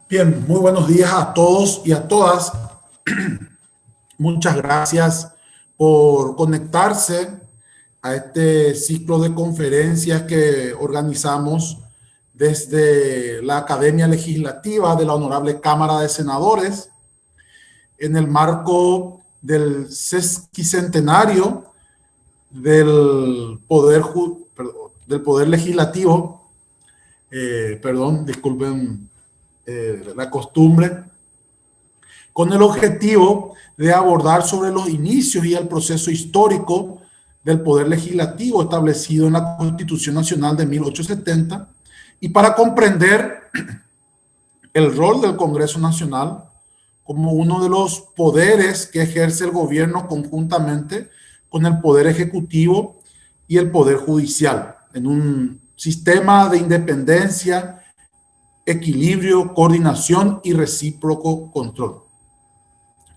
Bien, muy buenos días a todos y a todas. Muchas gracias por conectarse a este ciclo de conferencias que organizamos desde la Academia Legislativa de la Honorable Cámara de Senadores en el marco del sesquicentenario del Poder Legislativo. Disculpen la costumbre, con el objetivo de abordar sobre los inicios y el proceso histórico del Poder Legislativo establecido en la Constitución Nacional de 1870 y para comprender el rol del Congreso Nacional como uno de los poderes que ejerce el gobierno conjuntamente con el Poder Ejecutivo y el Poder Judicial, en un sistema de independencia, equilibrio, coordinación y recíproco control.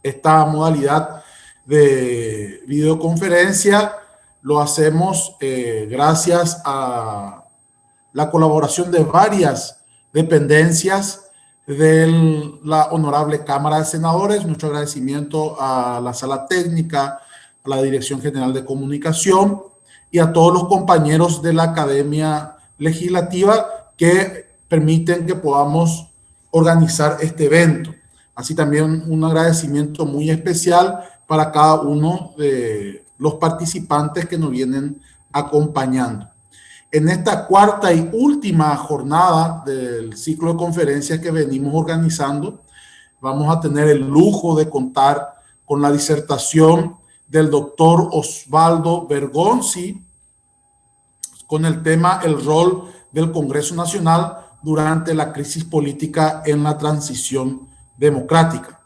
Esta modalidad de videoconferencia lo hacemos gracias a la colaboración de varias dependencias de la Honorable Cámara de Senadores. Nuestro agradecimiento a la Sala Técnica, a la Dirección General de Comunicación y a todos los compañeros de la Academia Legislativa que permiten que podamos organizar este evento. Así también un agradecimiento muy especial para cada uno de los participantes que nos vienen acompañando. En esta cuarta y última jornada del ciclo de conferencias que venimos organizando, vamos a tener el lujo de contar con la disertación del doctor Osvaldo Bergonzi con el tema El rol del Congreso Nacional durante la crisis política en la transición democrática.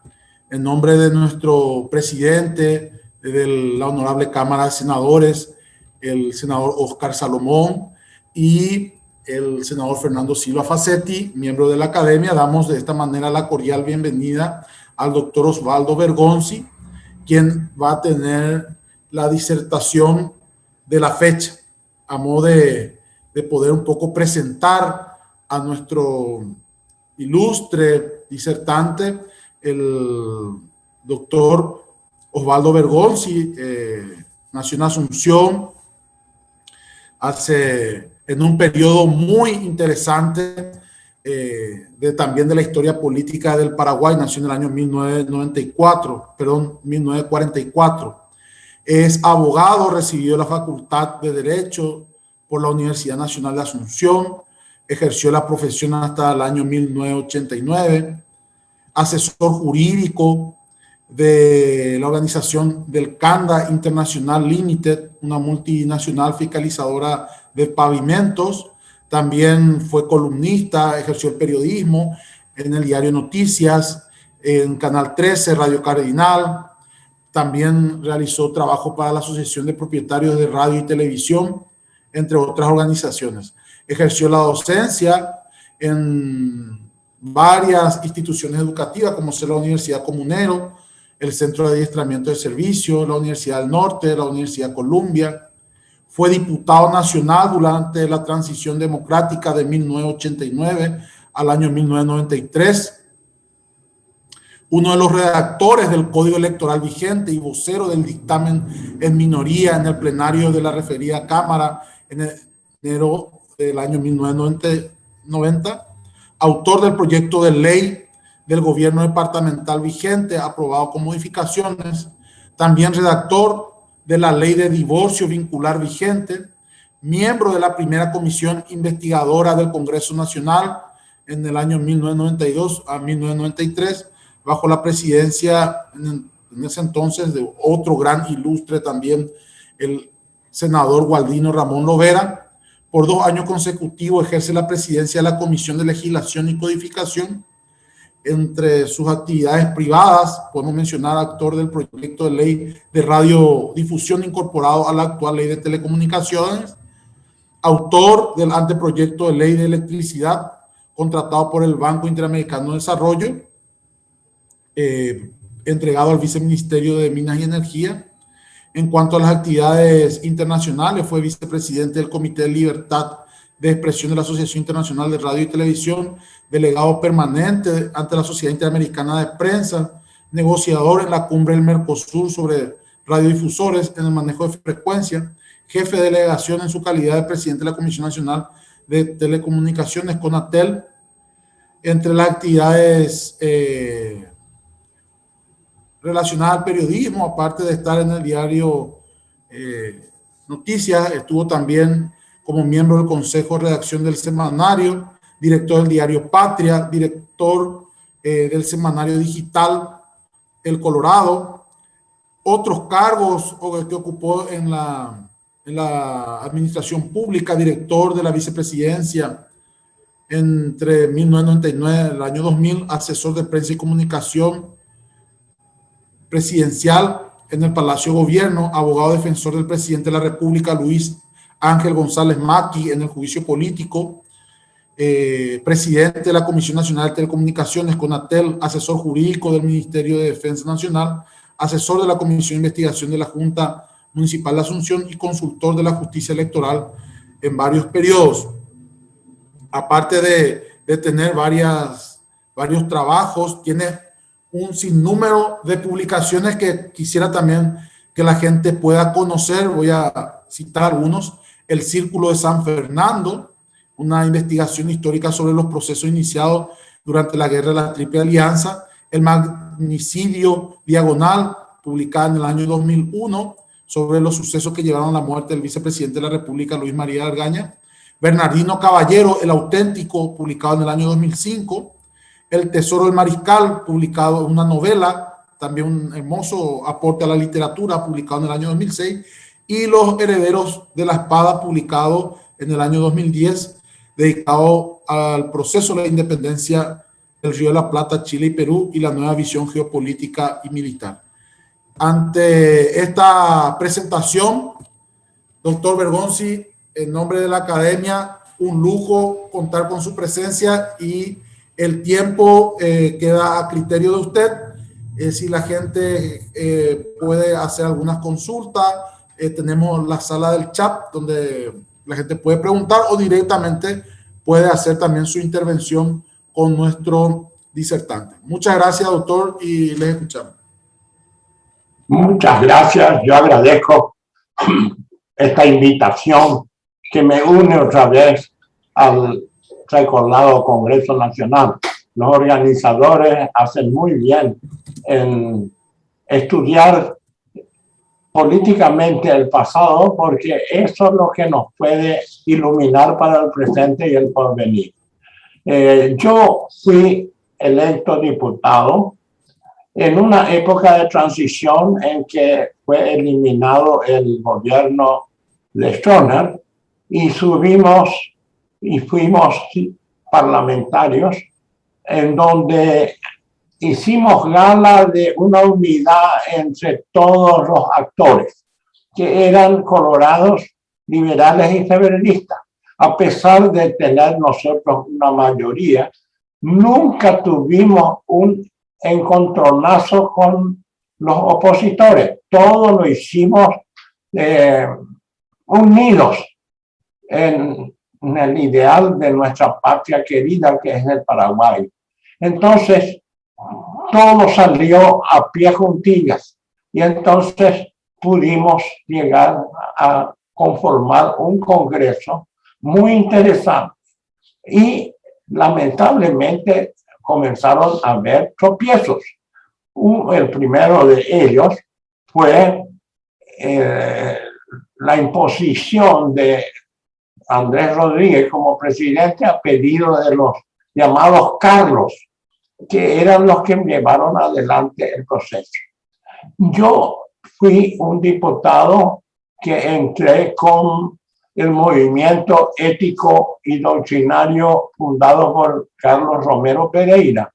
En nombre de nuestro presidente de la Honorable Cámara de Senadores, el senador Oscar Salomón, y el senador Fernando Silva Facetti, miembro de la Academia, damos de esta manera la cordial bienvenida al doctor Osvaldo Bergonzi, quien va a tener la disertación de la fecha, a modo de poder un poco presentar a nuestro ilustre disertante, el doctor Osvaldo Bergonzi. Nació en Asunción en un periodo muy interesante también de la historia política del Paraguay. Nació en el año 1944. Es abogado, recibió la Facultad de Derecho por la Universidad Nacional de Asunción, ejerció la profesión hasta el año 1989, asesor jurídico de la organización del Canda International Limited, una multinacional fiscalizadora de pavimentos. También fue columnista, ejerció el periodismo en el diario Noticias, en Canal 13, Radio Cardinal. También realizó trabajo para la Asociación de Propietarios de Radio y Televisión, entre otras organizaciones. Ejerció la docencia en varias instituciones educativas, como es la Universidad Comunero, el Centro de Adiestramiento de Servicio, la Universidad del Norte, la Universidad Columbia. Fue diputado nacional durante la transición democrática de 1989 al año 1993. Uno de los redactores del Código Electoral vigente y vocero del dictamen en minoría en el plenario de la referida Cámara en enero del año 1990, autor del proyecto de ley del gobierno departamental vigente, aprobado con modificaciones, también redactor de la ley de divorcio vincular vigente, miembro de la primera comisión investigadora del Congreso Nacional en el año 1992 a 1993, bajo la presidencia en ese entonces de otro gran ilustre también, el senador Gualdino Ramón Lovera. Por 2 años consecutivos ejerce la presidencia de la Comisión de Legislación y Codificación. Entre sus actividades privadas podemos mencionar autor del proyecto de ley de radiodifusión incorporado a la actual ley de telecomunicaciones, autor del anteproyecto de ley de electricidad contratado por el Banco Interamericano de Desarrollo, entregado al Viceministerio de Minas y Energía. En cuanto a las actividades internacionales, fue vicepresidente del Comité de Libertad de expresión de la Asociación Internacional de Radio y Televisión, delegado permanente ante la Sociedad Interamericana de Prensa, negociador en la cumbre del Mercosur sobre radiodifusores en el manejo de frecuencia, jefe de delegación en su calidad de presidente de la Comisión Nacional de Telecomunicaciones, CONATEL. Entre las actividades relacionadas al periodismo, aparte de estar en el diario Noticias, estuvo también como miembro del Consejo de Redacción del Semanario, director del diario Patria, director del Semanario Digital El Colorado. Otros cargos que ocupó en la administración pública, director de la vicepresidencia entre 1999 y el año 2000, asesor de prensa y comunicación presidencial en el Palacio de Gobierno, abogado defensor del presidente de la República, Luis Ángel González Maqui, en el juicio político, presidente de la Comisión Nacional de Telecomunicaciones, CONATEL, asesor jurídico del Ministerio de Defensa Nacional, asesor de la Comisión de Investigación de la Junta Municipal de Asunción y consultor de la justicia electoral en varios periodos. Aparte de tener varios trabajos, tiene un sinnúmero de publicaciones que quisiera también que la gente pueda conocer. Voy a citar algunos. El Círculo de San Fernando, una investigación histórica sobre los procesos iniciados durante la Guerra de la Triple Alianza. El Magnicidio Diagonal, publicada en el año 2001, sobre los sucesos que llevaron a la muerte del vicepresidente de la República, Luis María Argaña. Bernardino Caballero, El Auténtico, publicado en el año 2005. El Tesoro del Mariscal, publicado en una novela, también un hermoso aporte a la literatura, publicado en el año 2006. Y Los Herederos de la Espada, publicado en el año 2010, dedicado al proceso de la independencia del Río de la Plata, Chile y Perú, y la nueva visión geopolítica y militar. Ante esta presentación, doctor Bergonzi, en nombre de la academia, un lujo contar con su presencia, y el tiempo queda a criterio de usted. Si la gente puede hacer algunas consultas, tenemos la sala del chat donde la gente puede preguntar, o directamente puede hacer también su intervención con nuestro disertante. Muchas gracias, doctor, y les escuchamos. Muchas gracias. Yo agradezco esta invitación que me une otra vez al recordado Congreso Nacional. Los organizadores hacen muy bien en estudiar políticamente el pasado, porque eso es lo que nos puede iluminar para el presente y el porvenir. Yo fui electo diputado en una época de transición en que fue eliminado el gobierno de Stroessner, y fuimos parlamentarios en donde hicimos gala de una unidad entre todos los actores, que eran colorados, liberales y federalistas. A pesar de tener nosotros una mayoría, nunca tuvimos un encontronazo con los opositores. Todo lo hicimos unidos en el ideal de nuestra patria querida, que es el Paraguay. Entonces, todo salió a pie juntillas, y entonces pudimos llegar a conformar un congreso muy interesante. Y lamentablemente comenzaron a haber tropiezos. El primero de ellos fue la imposición de Andrés Rodríguez como presidente a pedido de los llamados Carlos, que eran los que llevaron adelante el proceso. Yo fui un diputado que entré con el movimiento ético y doctrinario fundado por Carlos Romero Pereira,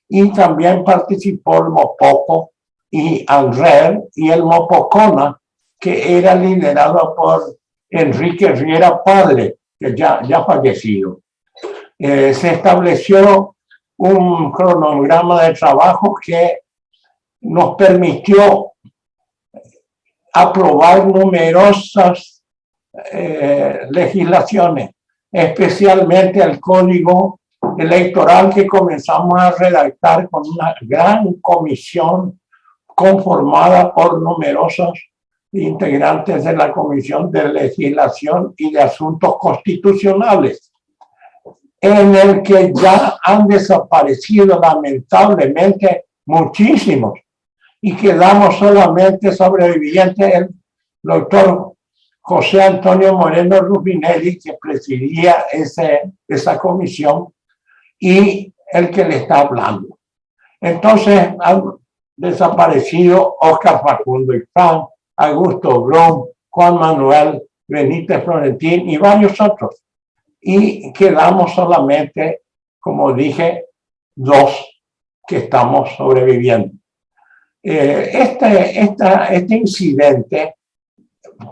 y también participó el Mopoco y ANRER y el Mopocona, que era liderado por Enrique Riera Padre, que ya fallecido. Se estableció un cronograma de trabajo que nos permitió aprobar numerosas legislaciones, especialmente el código electoral que comenzamos a redactar con una gran comisión conformada por numerosos integrantes de la Comisión de Legislación y de Asuntos Constitucionales, en el que ya han desaparecido lamentablemente muchísimos y quedamos solamente sobrevivientes el doctor José Antonio Moreno Rubinelli, que presidía esa comisión, y el que le está hablando. Entonces han desaparecido Óscar Facundo Ifán, Augusto Brum, Juan Manuel Benítez Florentín y varios otros. Y quedamos solamente, como dije, 2 que estamos sobreviviendo. Este incidente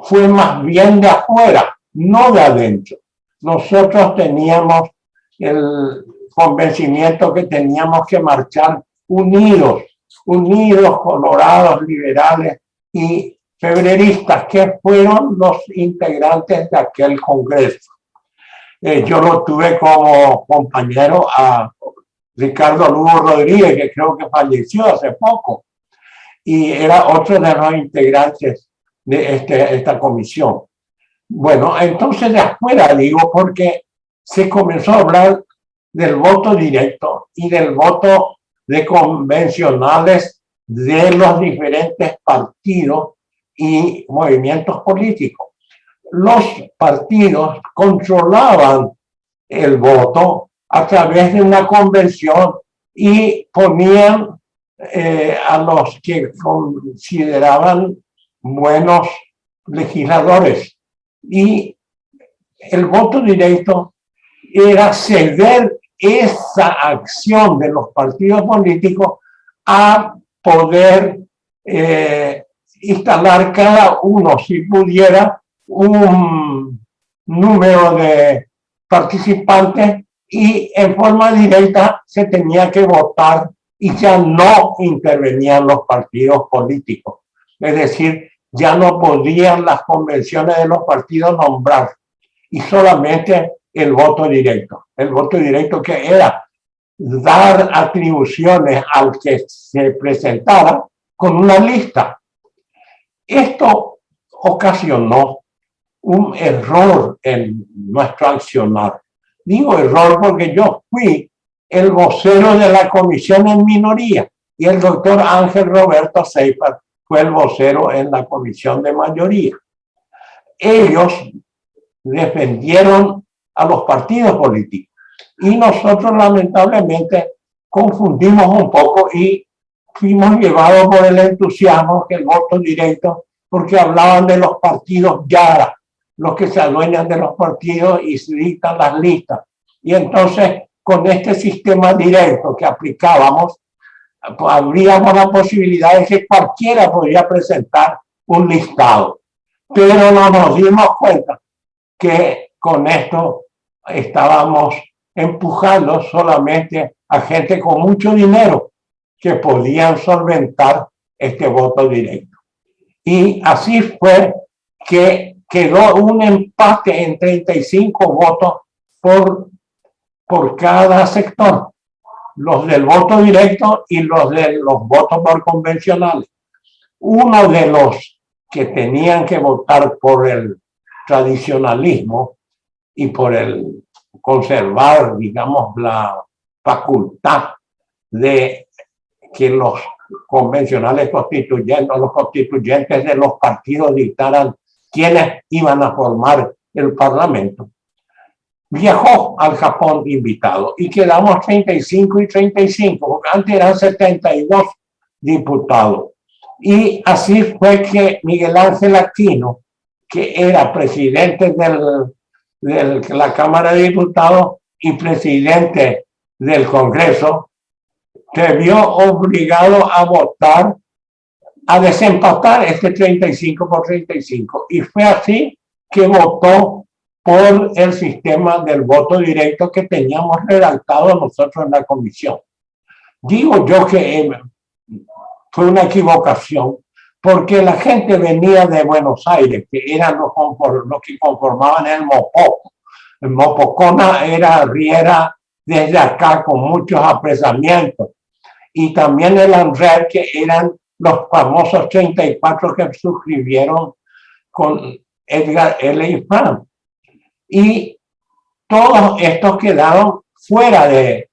fue más bien de afuera, no de adentro. Nosotros teníamos el convencimiento que teníamos que marchar unidos, colorados, liberales y febreristas, que fueron los integrantes de aquel congreso. Yo lo tuve como compañero a Ricardo Lugo Rodríguez, que creo que falleció hace poco, y era otro de los integrantes de esta comisión. Bueno, entonces de afuera digo, porque se comenzó a hablar del voto directo y del voto de convencionales de los diferentes partidos y movimientos políticos. Los partidos controlaban el voto a través de una convención y ponían a los que consideraban buenos legisladores. Y el voto directo era ceder esa acción de los partidos políticos a poder instalar cada uno, si pudiera, un número de participantes, y en forma directa se tenía que votar y ya no intervenían los partidos políticos. Es decir, ya no podían las convenciones de los partidos nombrar, y solamente el voto directo. El voto directo, que era dar atribuciones al que se presentara con una lista. Esto ocasionó un error en nuestro accionar. Digo error porque yo fui el vocero de la comisión en minoría y el doctor Ángel Roberto Seifer fue el vocero en la comisión de mayoría. Ellos defendieron a los partidos políticos y nosotros lamentablemente confundimos un poco y fuimos llevados por el entusiasmo que el voto directo, porque hablaban de los partidos ya, los que se adueñan de los partidos y se dictan las listas. Y entonces, con este sistema directo que aplicábamos, habríamos la posibilidad de que cualquiera podría presentar un listado. Pero no nos dimos cuenta que con esto estábamos empujando solamente a gente con mucho dinero que podían solventar este voto directo. Y así fue que quedó un empate en 35 votos por cada sector, los del voto directo y los de los votos por convencionales. Uno de los que tenían que votar por el tradicionalismo y por el conservar, digamos, la facultad de que los convencionales constituyentes, los constituyentes de los partidos dictaran quiénes iban a formar el parlamento, viajó al Japón invitado y quedamos 35 y 35, porque antes eran 72 diputados. Y así fue que Miguel Ángel Aquino, que era presidente de la Cámara de Diputados y presidente del Congreso, se vio obligado a votar, a desempatar este 35 por 35. Y fue así que votó por el sistema del voto directo que teníamos redactado nosotros en la comisión. Digo yo que fue una equivocación, porque la gente venía de Buenos Aires, que eran los que conformaban el MOPOC, Mopocona era Riera desde acá con muchos apresamientos. Y también el ANRER, que eran los famosos 34 que suscribieron con Edgar L. Infran. Y todos estos quedaron fuera de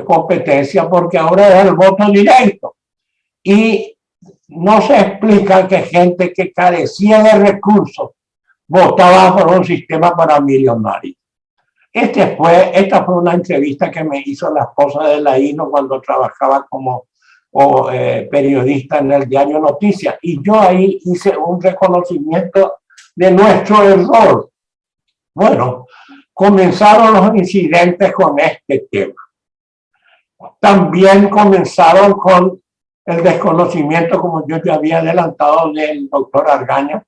competencia porque ahora era el voto directo. Y no se explica que gente que carecía de recursos votaba por un sistema para millonarios. Esta fue una entrevista que me hizo la esposa de Laíno cuando trabajaba como periodista en el diario Noticias. Y yo ahí hice un reconocimiento de nuestro error. Bueno, comenzaron los incidentes con este tema. También comenzaron con el desconocimiento, como yo te había adelantado, del doctor Argaña,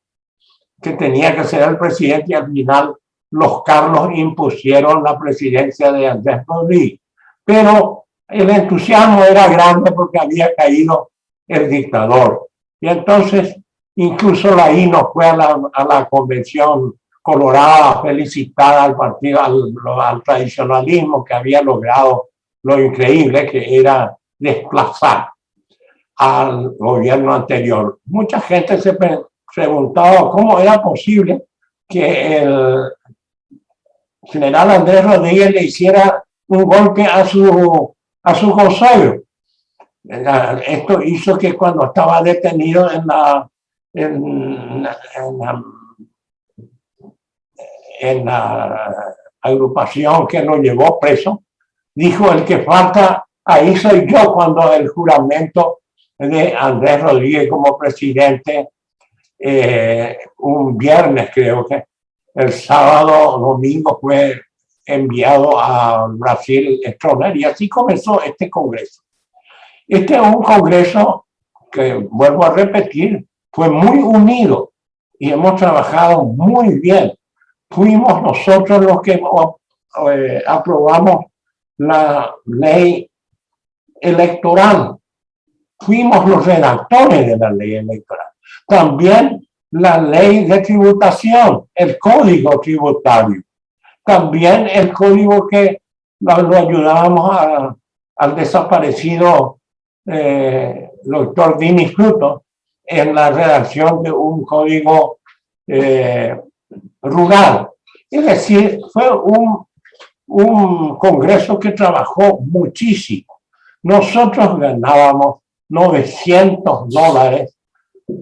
que tenía que ser el presidente, y al final los Carlos impusieron la presidencia de Andrés Rodríguez. Pero el entusiasmo era grande porque había caído el dictador. Y entonces incluso Laíno fue a la convención colorada a felicitar al partido, al tradicionalismo que había logrado lo increíble que era desplazar al gobierno anterior. Mucha gente se preguntaba cómo era posible que el general Andrés Rodríguez le hiciera un golpe a su consuegro. Esto hizo que cuando estaba detenido en la agrupación que lo llevó preso, dijo: el que falta ahí soy yo, cuando el juramento de Andrés Rodríguez como presidente, un viernes creo que, el sábado, domingo fue enviado a Brasil Stroessner, y así comenzó este congreso. Este es un congreso que, vuelvo a repetir, fue muy unido y hemos trabajado muy bien. Fuimos nosotros los que aprobamos la ley electoral. Fuimos los redactores de la ley electoral. También la ley de tributación, el código tributario. También el código que lo ayudábamos al desaparecido doctor Dini Fruto en la redacción de un código rural. Es decir, fue un congreso que trabajó muchísimo. Nosotros ganábamos $900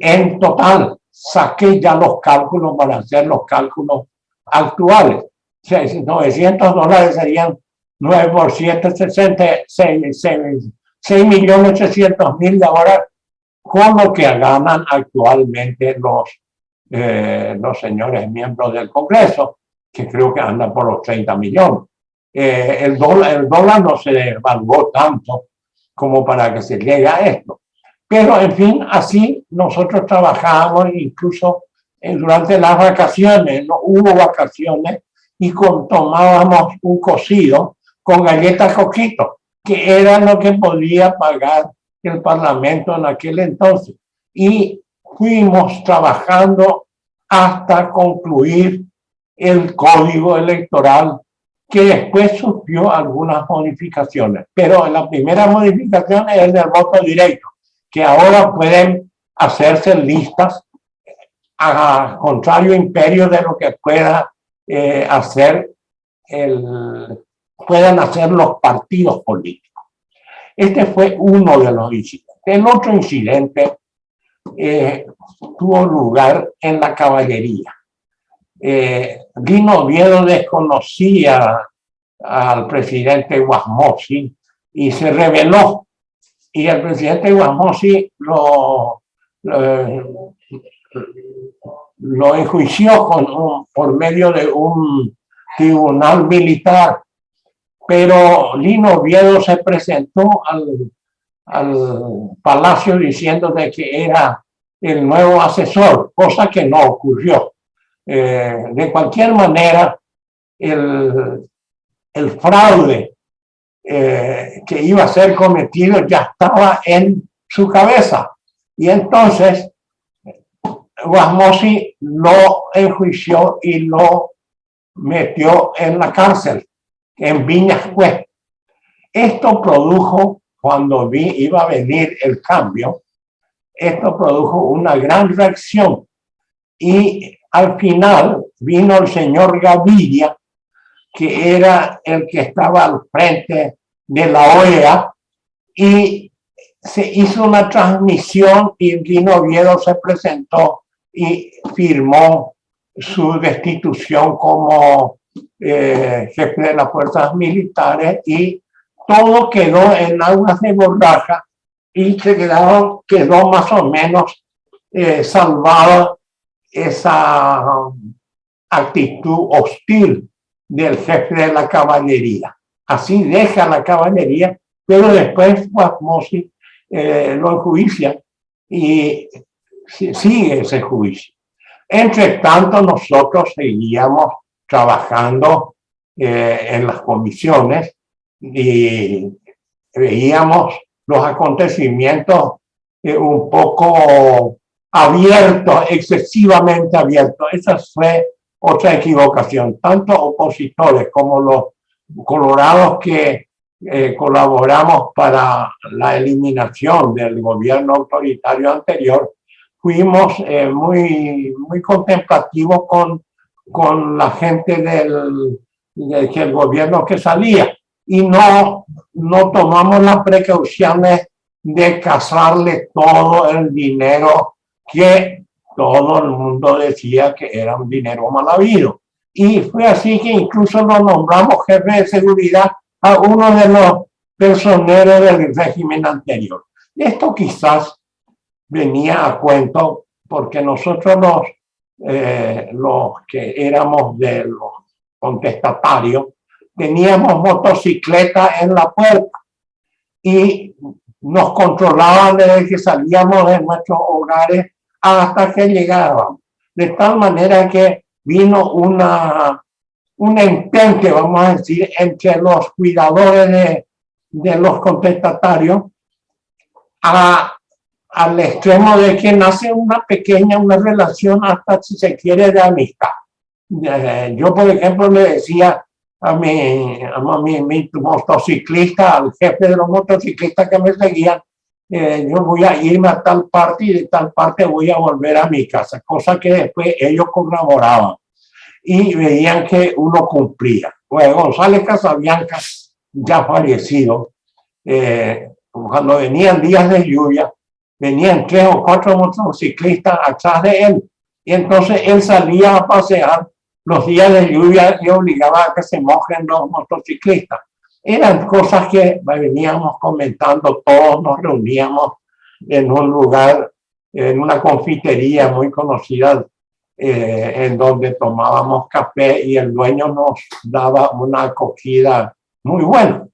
en total. Saqué ya los cálculos para hacer los cálculos actuales. O sea, $900 serían 9 por 7, 6.300.000 de ahora, con lo que ganan actualmente los señores miembros del Congreso, que creo que andan por los 30 millones. El dólar no se devaluó tanto como para que se llegue a esto. Pero, en fin, así nosotros trabajábamos, incluso durante las vacaciones, no hubo vacaciones, y tomábamos un cocido con galletas Coquito, que era lo que podía pagar el Parlamento en aquel entonces. Y fuimos trabajando hasta concluir el código electoral, que después sufrió algunas modificaciones. Pero la primera modificación es el del voto directo, que ahora pueden hacerse listas a contrario imperio de lo que puedan hacer los partidos políticos. Este fue uno de los incidentes. El otro incidente tuvo lugar en la caballería. Lino Oviedo desconocía al presidente Guasmosi y se rebeló. Y el presidente Guasmosi lo enjuició por medio de un tribunal militar. Pero Lino Oviedo se presentó al palacio diciendo de que era el nuevo asesor, cosa que no ocurrió. De cualquier manera, el fraude que iba a ser cometido ya estaba en su cabeza. Y entonces Guasmosi lo enjuició y lo metió en la cárcel, en Viñascue. Esto produjo, cuando iba a venir el cambio, esto produjo una gran reacción. Y al final vino el señor Gaviria, que era el que estaba al frente de la OEA, y se hizo una transmisión y Gino Oviedo se presentó y firmó su destitución como jefe de las fuerzas militares, y todo quedó en aguas de borraja y quedó más o menos salvada esa actitud hostil del jefe de la caballería. Así deja la caballería, pero después Wasmosy lo enjuicia y sigue ese juicio. Entre tanto, nosotros seguíamos trabajando en las comisiones y veíamos los acontecimientos un poco abiertos, excesivamente abiertos. Esa fue otra equivocación. Tanto opositores como los colorados que colaboramos para la eliminación del gobierno autoritario anterior, fuimos muy contemplativos con la gente del gobierno que salía, y no tomamos las precauciones de casarle todo el dinero que todo el mundo decía que era un dinero mal habido. Y fue así que incluso lo nombramos jefe de seguridad a uno de los personeros del régimen anterior. Esto quizás venía a cuento porque nosotros los que éramos de los contestatarios teníamos motocicleta en la puerta y nos controlaban desde que salíamos de nuestros hogares hasta que llegábamos. De tal manera que vino un entente, vamos a decir, entre los cuidadores de los contestatarios al extremo de que nace una relación, hasta si se quiere, de amistad. Yo, por ejemplo, le decía a mi motociclista, al jefe de los motociclistas que me seguían, yo voy a irme a tal parte y de tal parte voy a volver a mi casa, cosa que después ellos colaboraban y veían que uno cumplía. Pues González Casabianca, ya fallecido, cuando venían días de lluvia, venían 3 o 4 motociclistas atrás de él, y entonces él salía a pasear los días de lluvia y obligaba a que se mojen los motociclistas. Eran cosas que veníamos comentando, todos nos reuníamos en un lugar, en una confitería muy conocida, en donde tomábamos café y el dueño nos daba una acogida muy buena.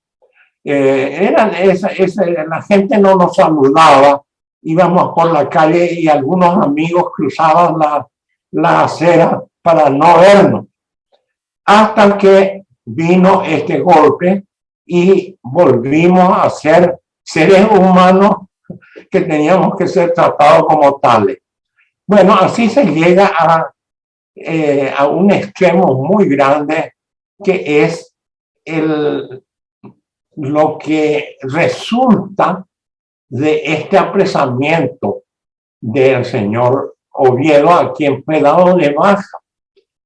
La gente no nos saludaba, íbamos por la calle y algunos amigos cruzaban la acera para no vernos, hasta que vino este golpe y volvimos a ser seres humanos que teníamos que ser tratados como tales. Bueno, así se llega a un extremo muy grande, que es lo que resulta de este apresamiento del señor Oviedo, a quien fue dado de baja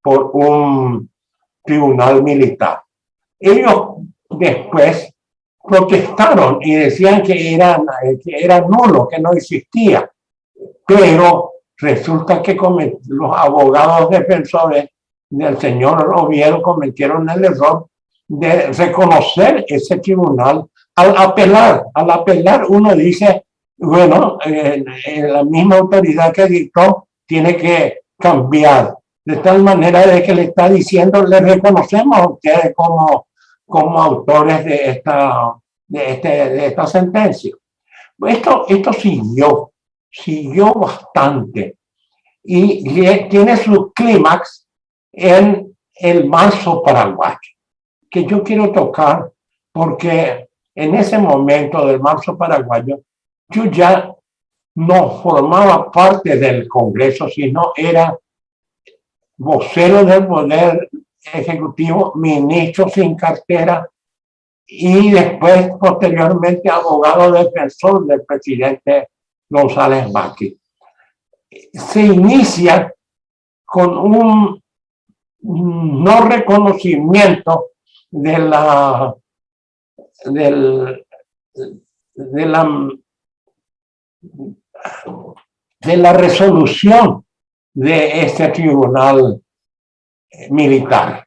por un tribunal militar. Ellos después protestaron y decían que era nulo, que no existía, pero resulta que los abogados defensores del señor Oviedo cometieron el error de reconocer ese tribunal. Al apelar uno dice, bueno, la misma autoridad que dictó tiene que cambiar, de tal manera de que le está diciendo, le reconocemos a ustedes como autores de esta sentencia. Esto siguió bastante, y tiene su clímax en el marzo paraguayo, que yo quiero tocar porque en ese momento del marzo paraguayo yo ya no formaba parte del Congreso, sino era vocero del poder ejecutivo ministro sin cartera y después, posteriormente, abogado defensor del presidente González Macri. Se inicia con un no reconocimiento de la resolución de este tribunal militar.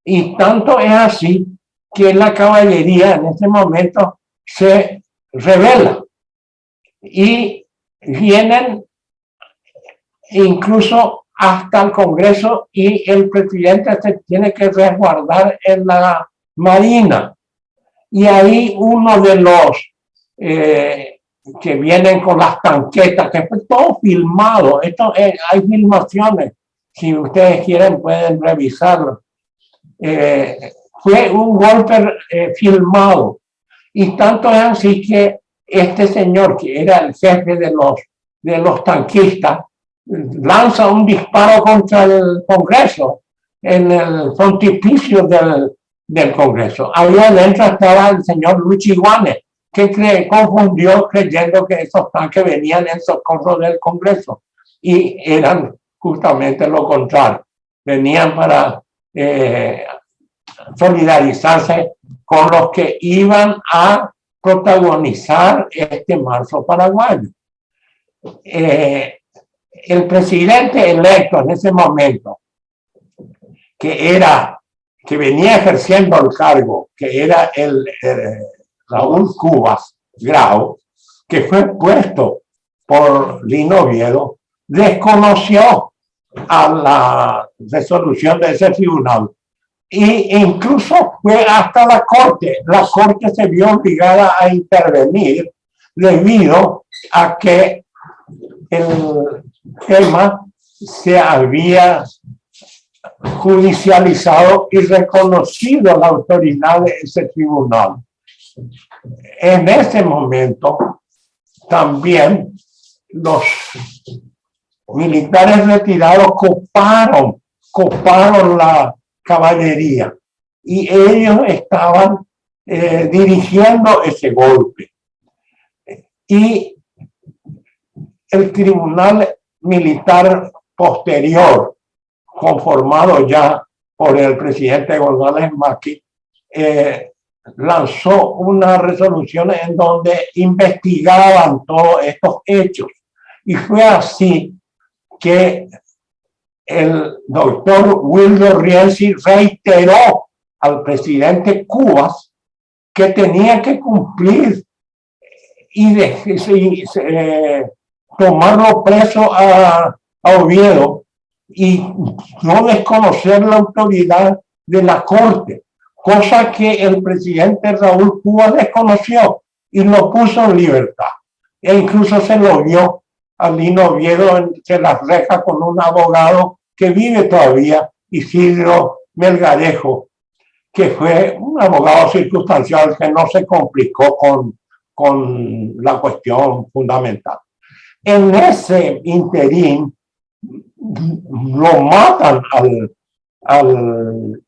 Y tanto es así que la caballería en este momento se rebela y vienen incluso hasta el Congreso y el presidente se tiene que resguardar en la Marina. Y ahí uno de los que vienen con las tanquetas, que fue todo filmado, esto hay filmaciones, si ustedes quieren pueden revisarlo. Fue un golpe filmado, y tanto es así que este señor, que era el jefe de los tanquistas, lanza un disparo contra el Congreso, en el frontispicio del Congreso. Ahí adentro estaba el señor Luchi Guane, que confundió creyendo que esos tanques venían en socorro del Congreso, y eran justamente lo contrario, venían para solidarizarse con los que iban a protagonizar este marzo paraguayo. El presidente electo en ese momento, que venía ejerciendo el cargo, que era el Raúl Cubas Grau, que fue puesto por Lino Oviedo, desconoció a la resolución de ese tribunal e incluso fue hasta la Corte. La Corte se vio obligada a intervenir debido a que el tema se había judicializado y reconocido la autoridad de ese tribunal. En ese momento también los militares retirados coparon la caballería y ellos estaban dirigiendo ese golpe. Y el tribunal militar posterior, conformado ya por el presidente González Macri, lanzó una resolución en donde investigaban todos estos hechos. Y fue así que el doctor Wildo Rienzi reiteró al presidente Cubas que tenía que cumplir y tomarlo preso a Oviedo y no desconocer la autoridad de la Corte, cosa que el presidente Raúl Cubas desconoció y lo puso en libertad. E incluso se lo vio a Lino Oviedo entre las rejas con un abogado que vive todavía, Isidro Melgarejo, que fue un abogado circunstancial que no se complicó con la cuestión fundamental. En ese interín lo matan al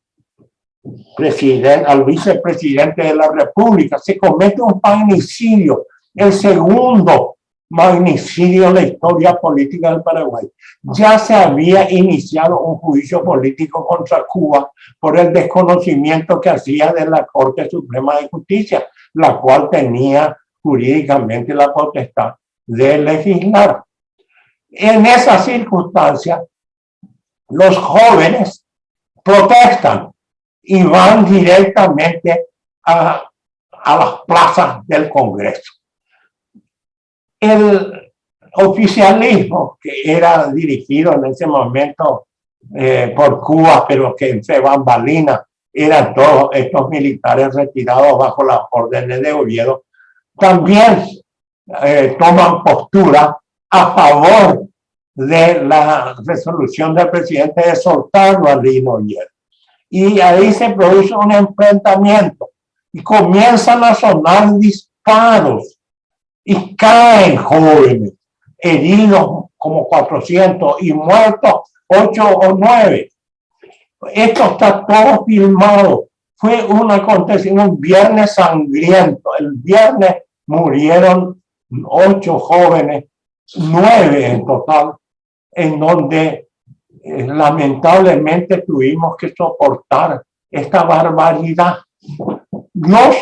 vicepresidente de la República. Se comete un magnicidio, el segundo magnicidio en la historia política del Paraguay. Ya se había iniciado un juicio político contra Cuba por el desconocimiento que hacía de la Corte Suprema de Justicia, la cual tenía jurídicamente la potestad de legislar. En esa circunstancia, los jóvenes protestan y van directamente a las plazas del Congreso. El oficialismo, que era dirigido en ese momento por Cuba, pero que entre bambalinas eran todos estos militares retirados bajo las órdenes de Oviedo, también toman postura a favor de la resolución del presidente de soltarlo a Lino Oviedo. Y ahí se produce un enfrentamiento y comienzan a sonar disparos y caen jóvenes, heridos como 400 y muertos 8 o 9. Esto está todo filmado. Fue un acontecimiento, un viernes sangriento. El viernes murieron 8 jóvenes, 9 en total, en donde lamentablemente tuvimos que soportar esta barbaridad. Los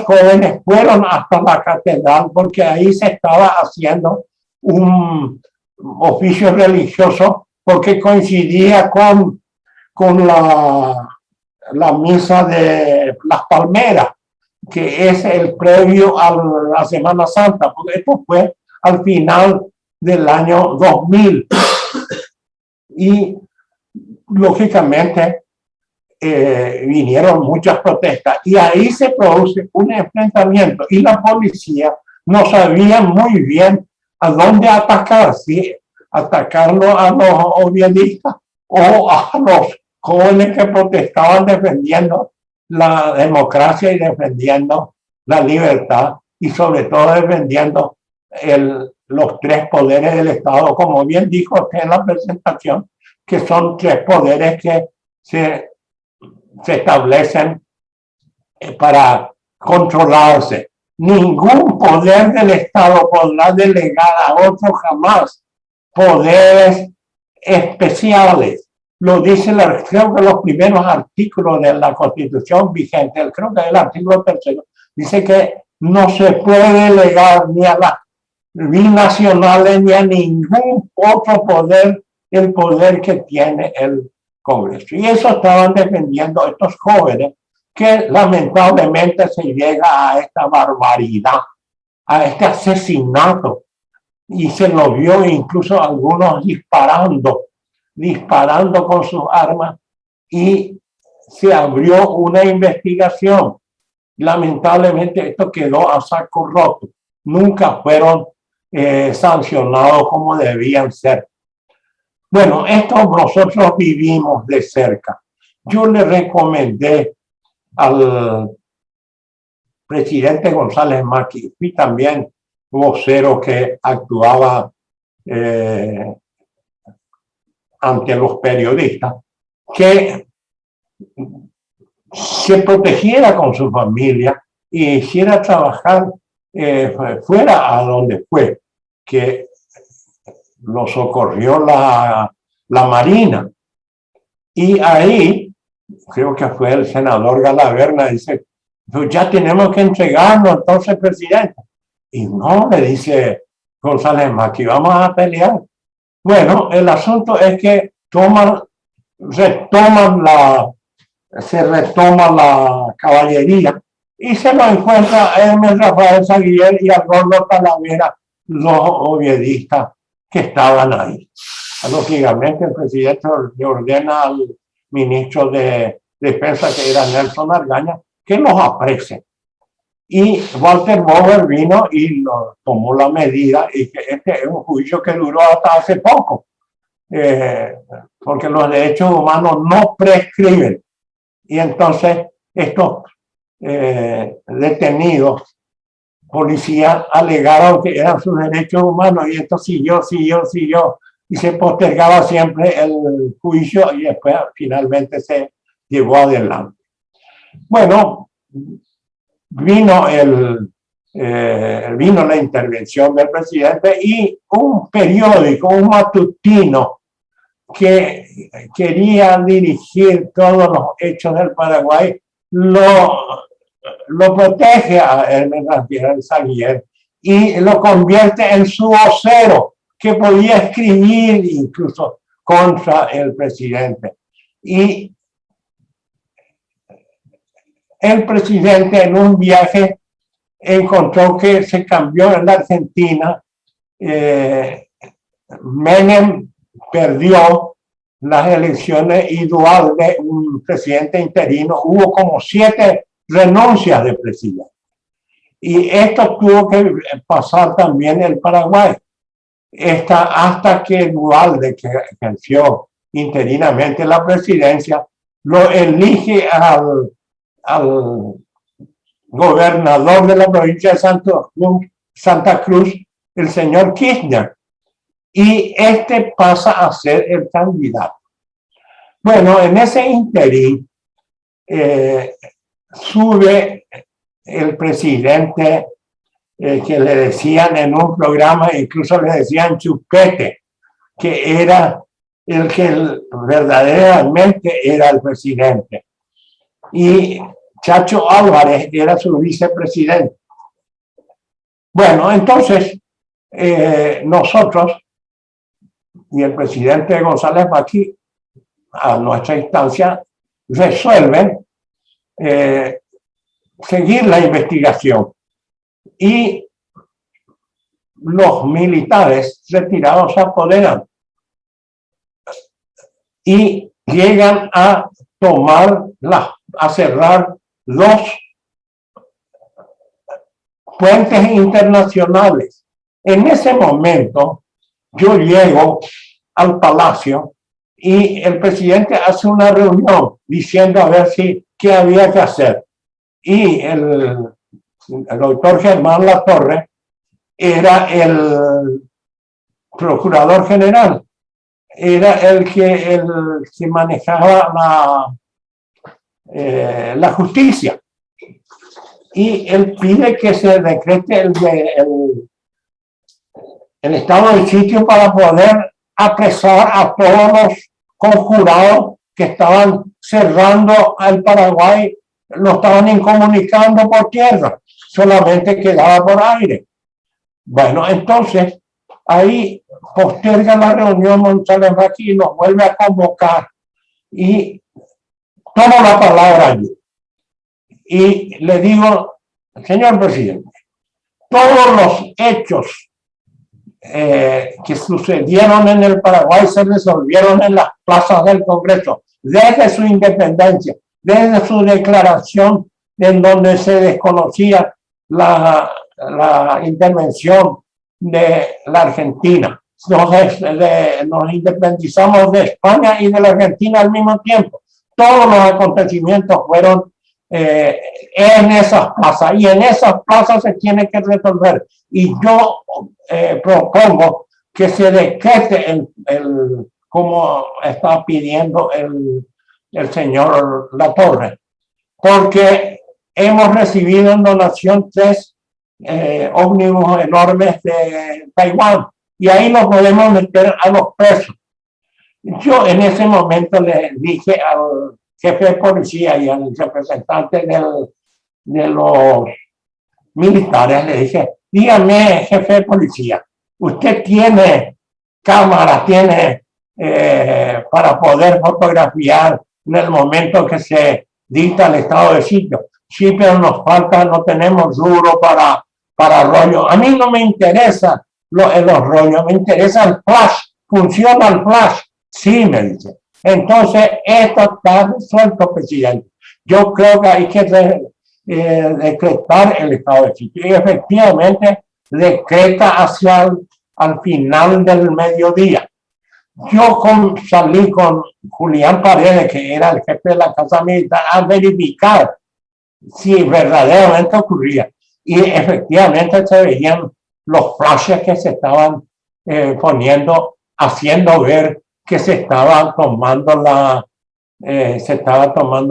jóvenes fueron hasta la catedral porque ahí se estaba haciendo un oficio religioso porque coincidía con la misa de las palmeras, que es el previo a la Semana Santa, porque esto fue al final del año 2000. Y lógicamente vinieron muchas protestas y ahí se produce un enfrentamiento y la policía no sabía muy bien a dónde atacar, si atacarlo a los oviedistas o a los jóvenes que protestaban defendiendo la democracia y defendiendo la libertad y sobre todo defendiendo los 3 poderes del Estado, como bien dijo usted en la presentación, que son 3 poderes que se establecen para controlarse. Ningún poder del Estado podrá delegar a otro jamás poderes especiales. Lo dice, creo que los primeros artículos de la Constitución vigente, creo que el artículo 3, dice que no se puede delegar ni a las binacionales ni a ningún otro poder el poder que tiene el Congreso. Y eso estaban defendiendo estos jóvenes, que lamentablemente se llega a esta barbaridad, a este asesinato, y se lo vio incluso algunos disparando con sus armas, y se abrió una investigación. Lamentablemente esto quedó a saco roto. Nunca fueron sancionados como debían ser. Bueno, esto nosotros vivimos de cerca. Yo le recomendé al presidente González Maki, y también vocero que actuaba ante los periodistas, que se protegiera con su familia y hiciera trabajar fuera a donde fue, que lo socorrió la Marina. Y ahí, creo que fue el senador Galaverna, dice, pues ya tenemos que entregarnos entonces, presidente. Y no, le dice González Maki, vamos a pelear. Bueno, el asunto es que se retoma la caballería y se lo encuentra a Hermes Rafael Zaguier y al gordo Talavera, los oviedistas que estaban ahí. Lógicamente el presidente le ordena al ministro de Defensa, que era Nelson Argaña, que los aprese. Y Walter Bower vino y tomó la medida, y que este es un juicio que duró hasta hace poco, porque los derechos humanos no prescriben. Y entonces estos detenidos policías alegaron que eran sus derechos humanos, y esto siguió, y se postergaba siempre el juicio, y después finalmente se llevó adelante. Bueno, vino la intervención del presidente, y un periódico, un matutino que quería dirigir todos los hechos del Paraguay, lo protege a Hermes Rafael Zaguier y lo convierte en su vocero, que podía escribir incluso contra el presidente. Y el presidente, en un viaje, encontró que se cambió en la Argentina. Menem perdió las elecciones y Dualde, un presidente interino, hubo como 7 renuncias de presidente. Y esto tuvo que pasar también en el Paraguay. Hasta que Dualde, que ejerció interinamente la presidencia, lo elige al gobernador de la provincia de Santa Cruz, el señor Kirchner, y este pasa a ser el candidato. Bueno, en ese interín sube el presidente que le decían en un programa, incluso le decían Chupete, que era el que verdaderamente era el presidente. Y Chacho Álvarez era su vicepresidente. Bueno, entonces nosotros y el presidente González Maqui, a nuestra instancia, resuelven seguir la investigación. Y los militares retirados se apoderan y llegan a a cerrar 2 puentes internacionales. En ese momento, yo llego al Palacio y el presidente hace una reunión diciendo a ver qué había que hacer. Y el doctor Germán Latorre era el procurador general, era el que manejaba la justicia. Y él pide que se decrete el estado de sitio para poder apresar a todos los conjurados que estaban cerrando al Paraguay, lo estaban incomunicando por tierra, solamente quedaba por aire. Bueno, entonces ahí posterga la reunión González Maqui y nos vuelve a convocar y tomo la palabra allí y le digo, señor presidente, todos los hechos que sucedieron en el Paraguay se resolvieron en las plazas del Congreso desde su independencia, desde su declaración en donde se desconocía la intervención de la Argentina. Nos independizamos de España y de la Argentina al mismo tiempo. Todos los acontecimientos fueron en esas plazas y en esas plazas se tiene que resolver. Y yo propongo que se decrete como está pidiendo el señor Latorre, porque hemos recibido en donación 3 ómnibus enormes de Taiwán y ahí nos podemos meter a los presos. Yo en ese momento le dije al jefe de policía y al representante de los militares, le dije, dígame, jefe de policía, usted tiene cámara, tiene para poder fotografiar en el momento que se dicta el estado de sitio. Sí, pero nos falta, no tenemos rubro para rollo. A mí no me interesa los rollos, me interesa el flash. ¿Funciona el flash? Sí, me dice. Entonces, esto está resuelto, presidente. Yo creo que hay que decretar el estado de sitio. Y efectivamente, decreta hacia al final del mediodía. Yo salí con Julián Paredes, que era el jefe de la Casa Militar, a verificar si verdaderamente ocurría. Y efectivamente se veían los flashes que se estaban poniendo, haciendo ver que se estaba tomando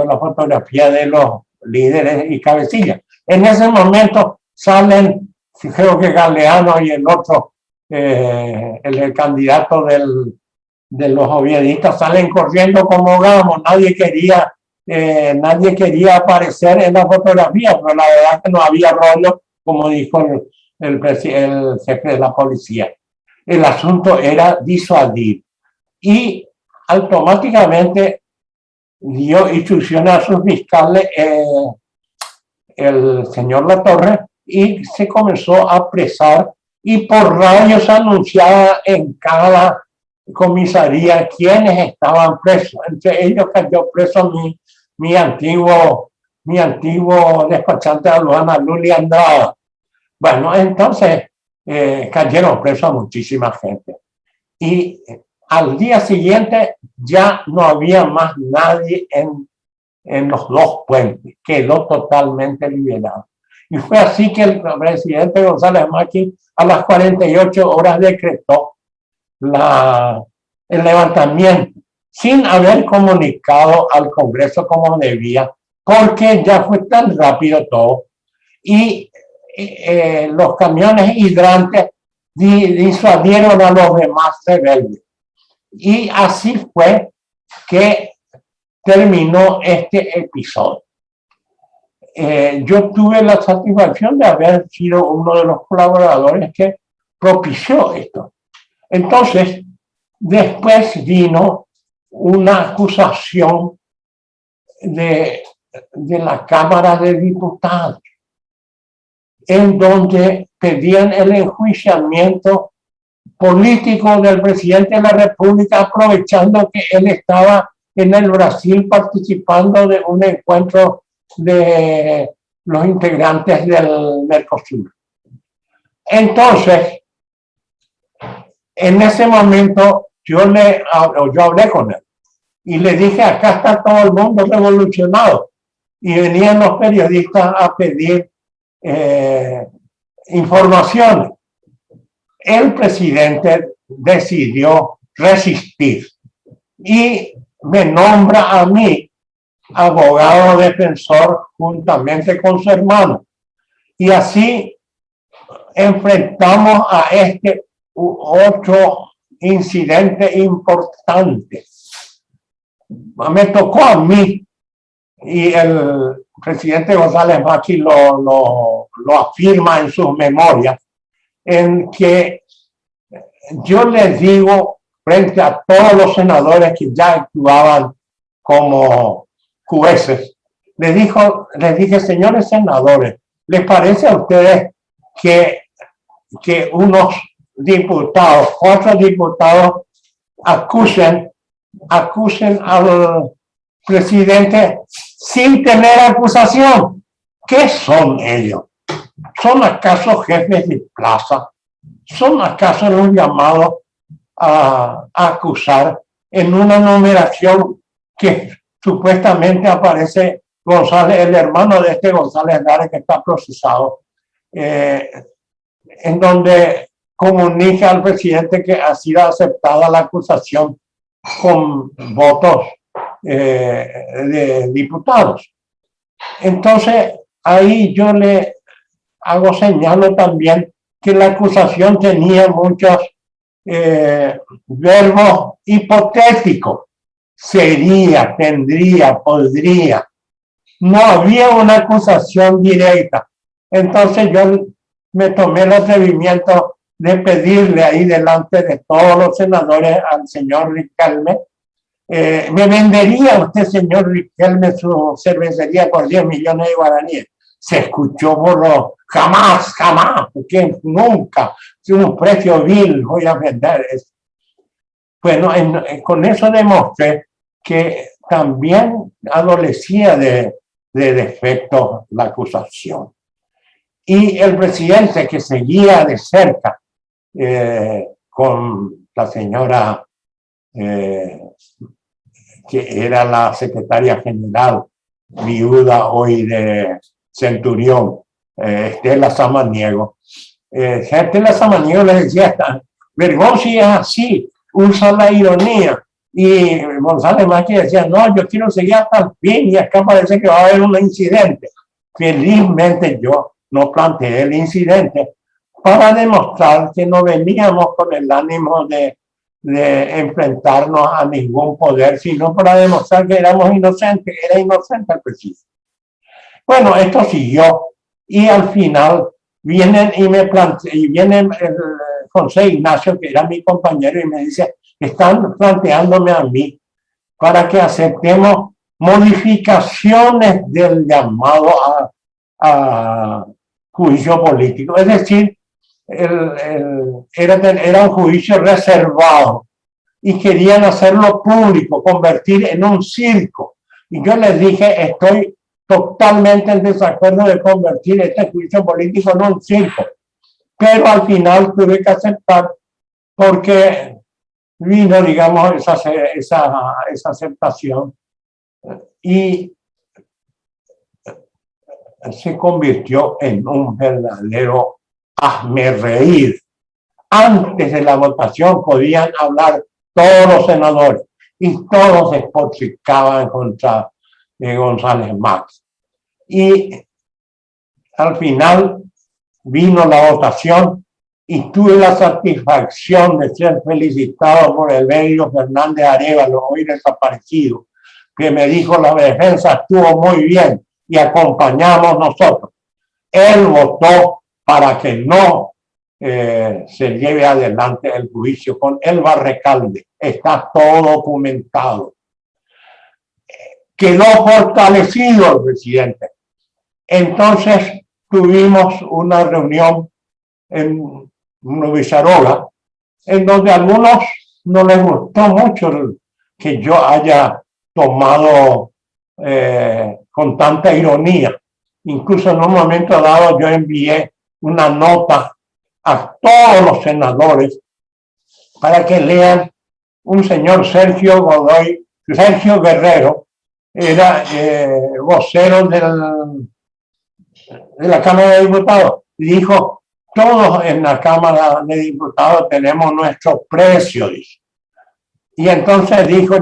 la fotografía de los líderes y cabecillas. En ese momento salen, creo que Galeano y el otro, el candidato de los oviedistas, salen corriendo como gamos. Nadie quería aparecer en la fotografía, pero la verdad es que no había rollo, como dijo el jefe de la policía. El asunto era disuadir y automáticamente dio instrucciones a sus fiscales el señor Latorre y se comenzó a apresar y por radio se anunciaba en cada comisaría quienes estaban presos. Entre ellos cayó preso mi antiguo despachante de aduana, Luli Andrada. Bueno, entonces cayeron presos muchísima gente. Y al día siguiente ya no había más nadie en los 2 puentes. Quedó totalmente liberado. Y fue así que el presidente González Maqui a las 48 horas decretó el levantamiento. sin haber comunicado al Congreso como debía, porque ya fue tan rápido todo. Y los camiones hidrantes disuadieron a los demás rebeldes. Y así fue que terminó este episodio. Yo tuve la satisfacción de haber sido uno de los colaboradores que propició esto. Entonces, después vino una acusación de la Cámara de Diputados, en donde pedían el enjuiciamiento político del presidente de la República, aprovechando que él estaba en el Brasil participando de un encuentro de los integrantes del Mercosur. Entonces, en ese momento yo hablé con él y le dije, acá está todo el mundo revolucionado. Y venían los periodistas a pedir información. El presidente decidió resistir y me nombra a mí abogado defensor juntamente con su hermano. Y así enfrentamos a este otro incidente importante. Me tocó a mí, y el presidente González Macri lo afirma en sus memorias, en que yo les digo frente a todos los senadores que ya actuaban como jueces, les dije, señores senadores, ¿les parece a ustedes que unos diputados, 4 diputados, acusen al presidente sin tener acusación? ¿Qué son ellos? ¿Son acaso jefes de plaza? ¿Son acaso los llamados a acusar en una numeración que supuestamente aparece González, el hermano de este González Lara que está procesado, en donde comunica al presidente que ha sido aceptada la acusación con votos de diputados? Entonces, ahí yo le señalo también que la acusación tenía muchos verbos hipotéticos. Sería, tendría, podría. No había una acusación directa. Entonces yo me tomé el atrevimiento de pedirle ahí delante de todos los senadores al señor Riquelme, ¿me vendería usted, señor Riquelme, su cervecería por 10 millones de guaraníes? Se escuchó por lo jamás, porque nunca, si un precio vil voy a vender eso. Bueno, con eso demostré que también adolecía de defectos la acusación. Y el presidente, que seguía de cerca con la señora que era la secretaria general, viuda hoy de Centurión, Estela Samaniego. Estela Samaniego le decía, Bergonzi es así, usa la ironía. Y González Macri decía, no, yo quiero seguir hasta el fin, y acá parece que va a haber un incidente. Felizmente yo no planteé el incidente para demostrar que no veníamos con el ánimo de enfrentarnos a ningún poder, sino para demostrar que éramos inocentes, era inocente el presidente. Bueno, esto siguió, y al final viene el José Ignacio, que era mi compañero, y me dice, están planteándome a mí para que aceptemos modificaciones del llamado a juicio político. Es decir, era un juicio reservado y querían hacerlo público, convertir en un circo. Y yo les dije, estoy totalmente en desacuerdo de convertir este juicio político en un circo. Pero al final tuve que aceptar porque vino, digamos, esa aceptación y se convirtió en un verdadero hazmerreír. Antes de la votación podían hablar todos los senadores. y todos despotricaban contra González Maki. Y al final vino la votación y tuve la satisfacción de ser felicitado por Evelio Fernández Arévalo, hoy desaparecido, que me dijo: la defensa estuvo muy bien y acompañamos nosotros. Él votó para que no se lleve adelante el juicio con Elba Recalde. Está todo documentado. Quedó fortalecido el presidente. Entonces tuvimos una reunión en Villaroga, en donde a algunos no les gustó mucho que yo haya tomado con tanta ironía. Incluso en un momento dado yo envié una nota a todos los senadores para que lean un señor Sergio Guerrero, era vocero de la Cámara de Diputados, y dijo: todos en la Cámara de Diputados tenemos nuestro precio, dice. Y entonces dijo,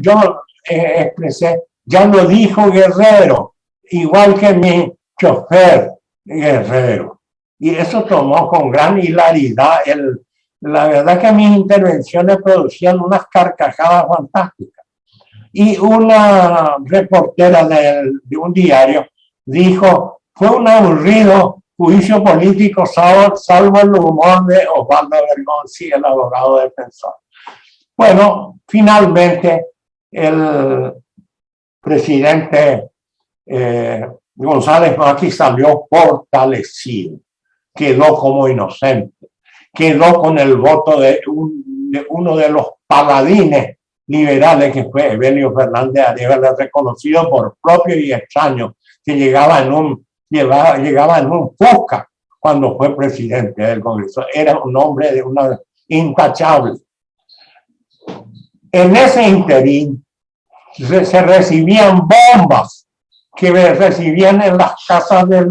yo expresé, ya lo dijo Guerrero, igual que mi chofer Guerrero. Y eso tomó con gran hilaridad. La verdad que mis intervenciones producían unas carcajadas fantásticas. Y una reportera de un diario dijo: fue un aburrido juicio político, salvo el humor de Osvaldo Bergonzi, el abogado defensor. Bueno, finalmente el presidente González Maki salió fortalecido, quedó como inocente, quedó con el voto de uno de los paladines liberales, que fue Evelio Fernández Arévalo, reconocido por propio y extraño, que llegaba en un Fusca cuando fue presidente del Congreso. Era un hombre de una intachable. En ese interín se recibían bombas que recibían en las casas de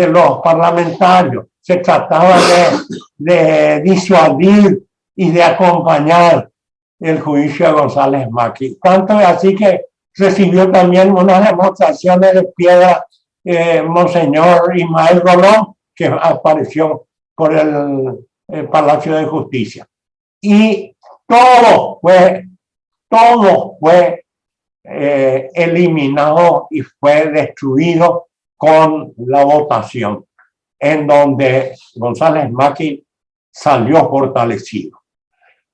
los parlamentarios. Se trataba de disuadir y de acompañar el juicio de González Maki. Tanto así que recibió también unas demostraciones de piedra Monseñor Ismael Rolón, que apareció por el Palacio de Justicia. Y todo fue eliminado y fue destruido con la votación, en donde González Maki salió fortalecido.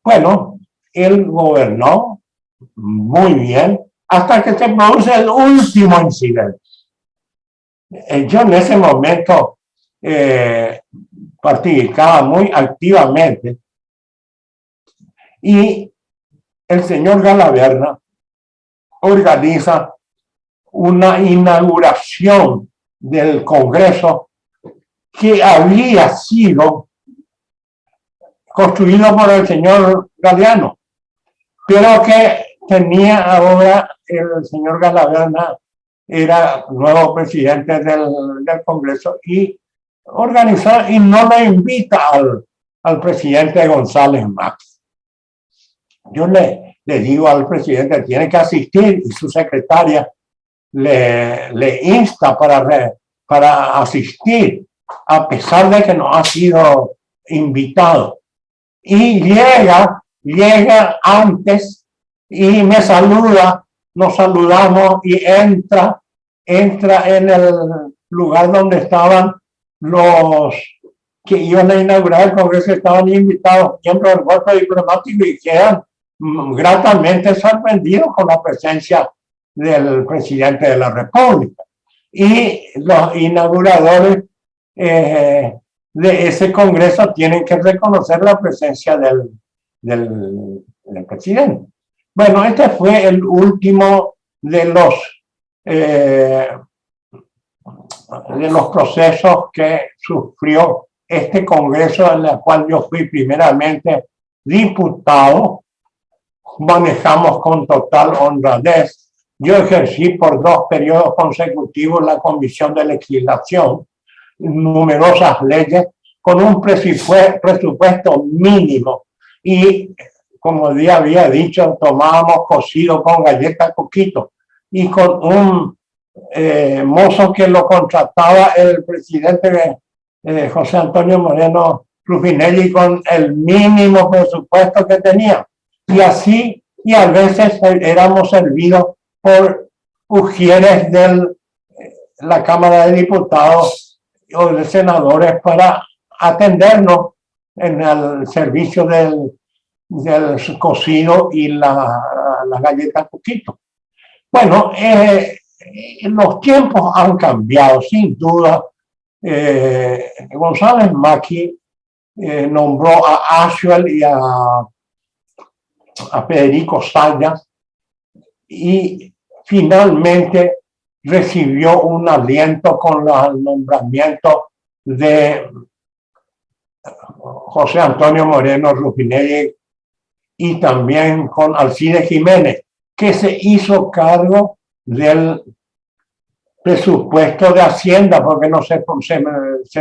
Bueno, él gobernó muy bien hasta que se produce el último incidente. Yo en ese momento participaba muy activamente y el señor Galaverna organiza una inauguración del Congreso que había sido construido por el señor Galeano, pero que tenía ahora el señor Galaverna, era nuevo presidente del Congreso, y organizó y no le invita al presidente González Maki. Yo le digo al presidente: tiene que asistir, y su secretaria le insta para asistir, a pesar de que no ha sido invitado. Y llega antes y me saluda, nos saludamos, y entra en el lugar donde estaban los que iban a inaugurar el Congreso. Estaban invitados miembros del cuerpo diplomático y quedan gratamente sorprendidos con la presencia del presidente de la República. Y los inauguradores de ese Congreso tienen que reconocer la presencia del presidente. Bueno, este fue el último de los procesos que sufrió este Congreso, en el cual yo fui primeramente diputado. Manejamos con total honradez. Yo ejercí por 2 periodos consecutivos la Comisión de Legislación, numerosas leyes, con un presupuesto mínimo y como ya había dicho, tomábamos cocido con galleta coquito y con un mozo que lo contrataba el presidente José Antonio Moreno Ruffinelli con el mínimo presupuesto que tenía. Y así, y a veces éramos servidos por ujieres de la Cámara de Diputados o de senadores para atendernos en el servicio del cocido y la galleta coquito. Bueno, los tiempos han cambiado, sin duda. González Macchi nombró a Ashwell y a Federico Sayas y finalmente recibió un aliento con el nombramiento de José Antonio Moreno Ruffinelli y también con Alcides Jiménez, que se hizo cargo del presupuesto de Hacienda, porque no se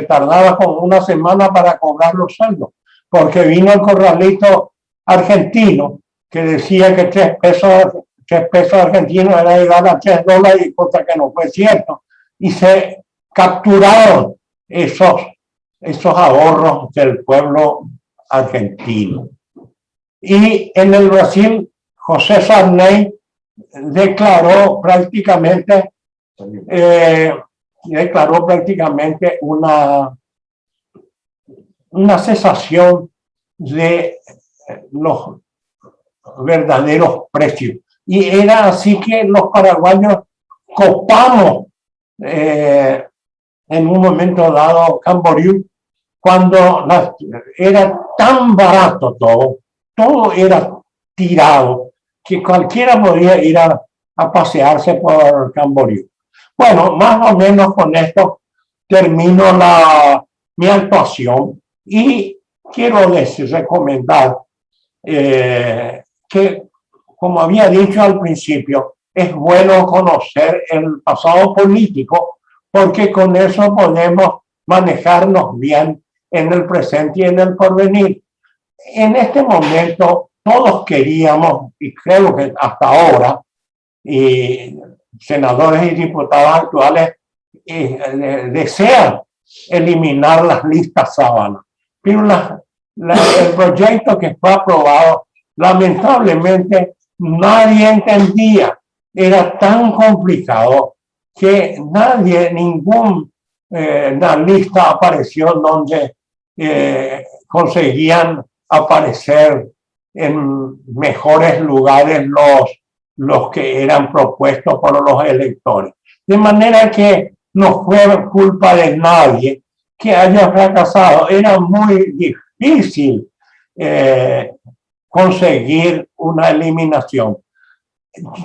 tardaba como una semana para cobrar los sueldos, porque vino el corralito argentino que decía que 3 pesos argentinos era igual a $3, cosa que no fue cierto, y se capturaron esos ahorros del pueblo argentino. Y en el Brasil, José Sarney declaró prácticamente una cesación de los verdaderos precios. Y era así que los paraguayos copamos en un momento dado Camboriú, cuando era tan barato todo era tirado, que cualquiera podía ir a pasearse por Camboriú. Bueno, más o menos con esto termino mi actuación y quiero recomendar que, como había dicho al principio, es bueno conocer el pasado político porque con eso podemos manejarnos bien en el presente y en el porvenir. En este momento todos queríamos, y creo que hasta ahora, y senadores y diputados actuales desean eliminar las listas sábanas. Pero el proyecto que fue aprobado, lamentablemente, nadie entendía. Era tan complicado que ninguna lista apareció donde conseguían aparecer en mejores lugares los que eran propuestos por los electores. De manera que no fue culpa de nadie que haya fracasado. Era muy difícil conseguir una eliminación.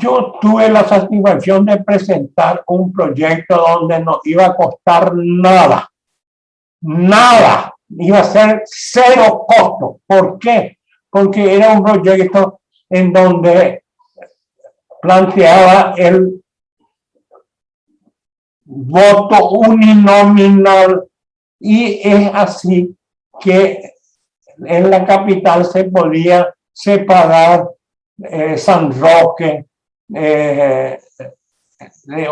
Yo tuve la satisfacción de presentar un proyecto donde no iba a costar nada, iba a ser 0 costo. ¿Por qué? Porque era un proyecto en donde planteaba el voto uninominal y es así que en la capital se podía separar San Roque de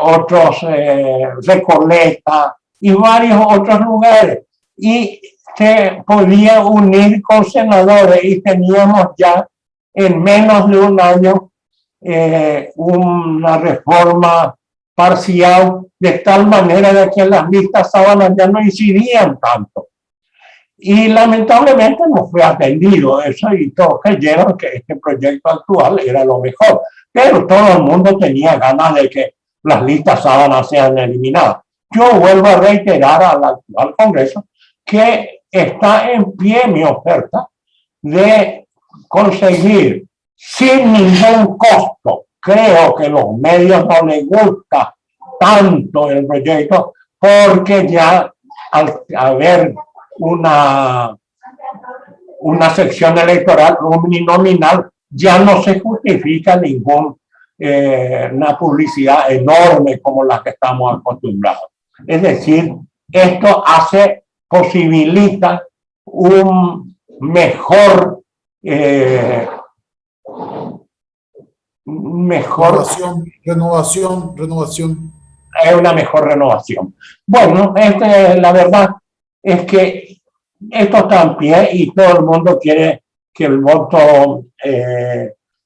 otros, Recoleta y varios otros lugares, y se podía unir con senadores y teníamos ya en menos de un año una reforma parcial de tal manera de que las listas sábanas ya no incidían tanto. Y lamentablemente no fue atendido eso y todos creyeron que este proyecto actual era lo mejor. Pero todo el mundo tenía ganas de que las listas sábanas sean eliminadas. Yo vuelvo a reiterar al actual Congreso que está en pie mi oferta de conseguir sin ningún costo. Creo que a los medios no les gusta tanto el proyecto porque ya al haber una sección electoral uninominal ya no se justifica una publicidad enorme como la que estamos acostumbrados. Es decir, esto posibilita un mejor mejor. Renovación. Es una mejor renovación. Bueno, la verdad es que esto está en pie y todo el mundo quiere que el voto,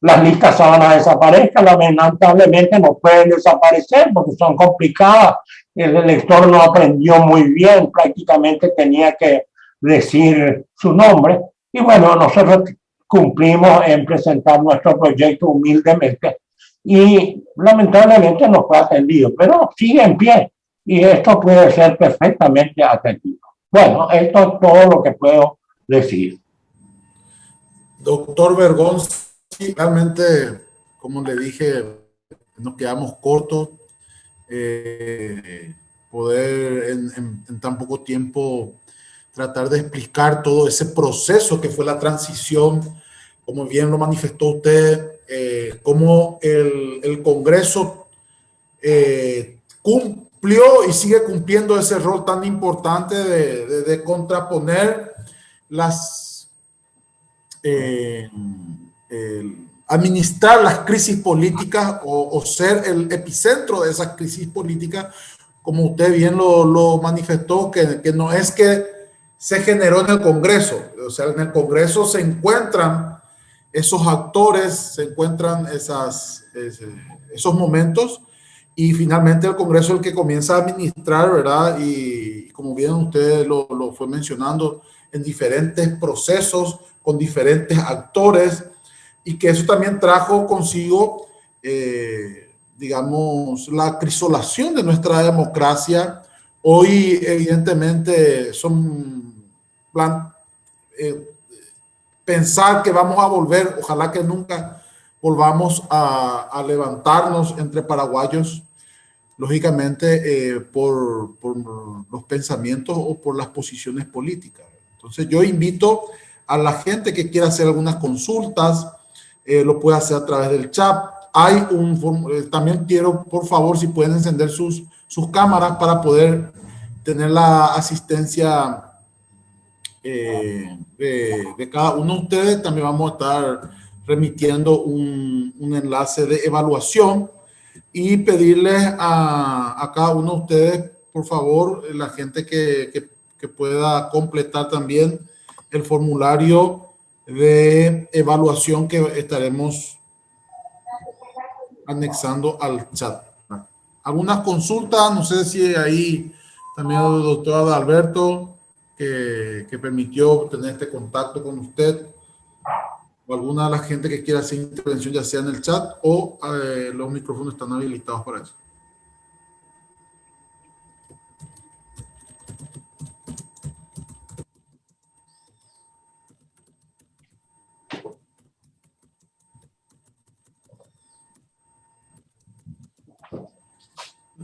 las listas sábanas desaparezcan. Lamentablemente no pueden desaparecer porque son complicadas. El elector no aprendió muy bien, prácticamente tenía que decir su nombre. Y bueno, nosotros cumplimos en presentar nuestro proyecto humildemente y lamentablemente no fue atendido, pero sigue en pie y esto puede ser perfectamente atendido. Bueno, esto es todo lo que puedo decir. Doctor Bergonzi, realmente, como le dije, nos quedamos cortos. Poder en tan poco tiempo tratar de explicar todo ese proceso que fue la transición, como bien lo manifestó usted, cómo el Congreso cumplió y sigue cumpliendo ese rol tan importante de contraponer administrar las crisis políticas o ser el epicentro de esas crisis políticas, como usted bien lo manifestó, que no es que se generó en el Congreso, o sea, en el Congreso se encuentran esos actores, se encuentran esos momentos, y finalmente el Congreso es el que comienza a administrar, ¿verdad? Y como bien usted lo fue mencionando, en diferentes procesos, con diferentes actores, y que eso también trajo consigo, digamos, la crisolación de nuestra democracia. Hoy, evidentemente, pensar que vamos a volver, ojalá que nunca volvamos a levantarnos entre paraguayos, lógicamente, por los pensamientos o por las posiciones políticas. Entonces, yo invito a la gente que quiera hacer algunas consultas, lo puede hacer a través del chat. Hay también quiero, por favor, si pueden encender sus cámaras para poder tener la asistencia de cada uno de ustedes. También vamos a estar remitiendo un enlace de evaluación y pedirles a cada uno de ustedes, por favor, la gente que pueda completar también el formulario de evaluación que estaremos anexando al chat. Algunas consultas, no sé si ahí también el doctor Adalberto que permitió tener este contacto con usted, o alguna de la gente que quiera hacer intervención, ya sea en el chat o los micrófonos están habilitados para eso.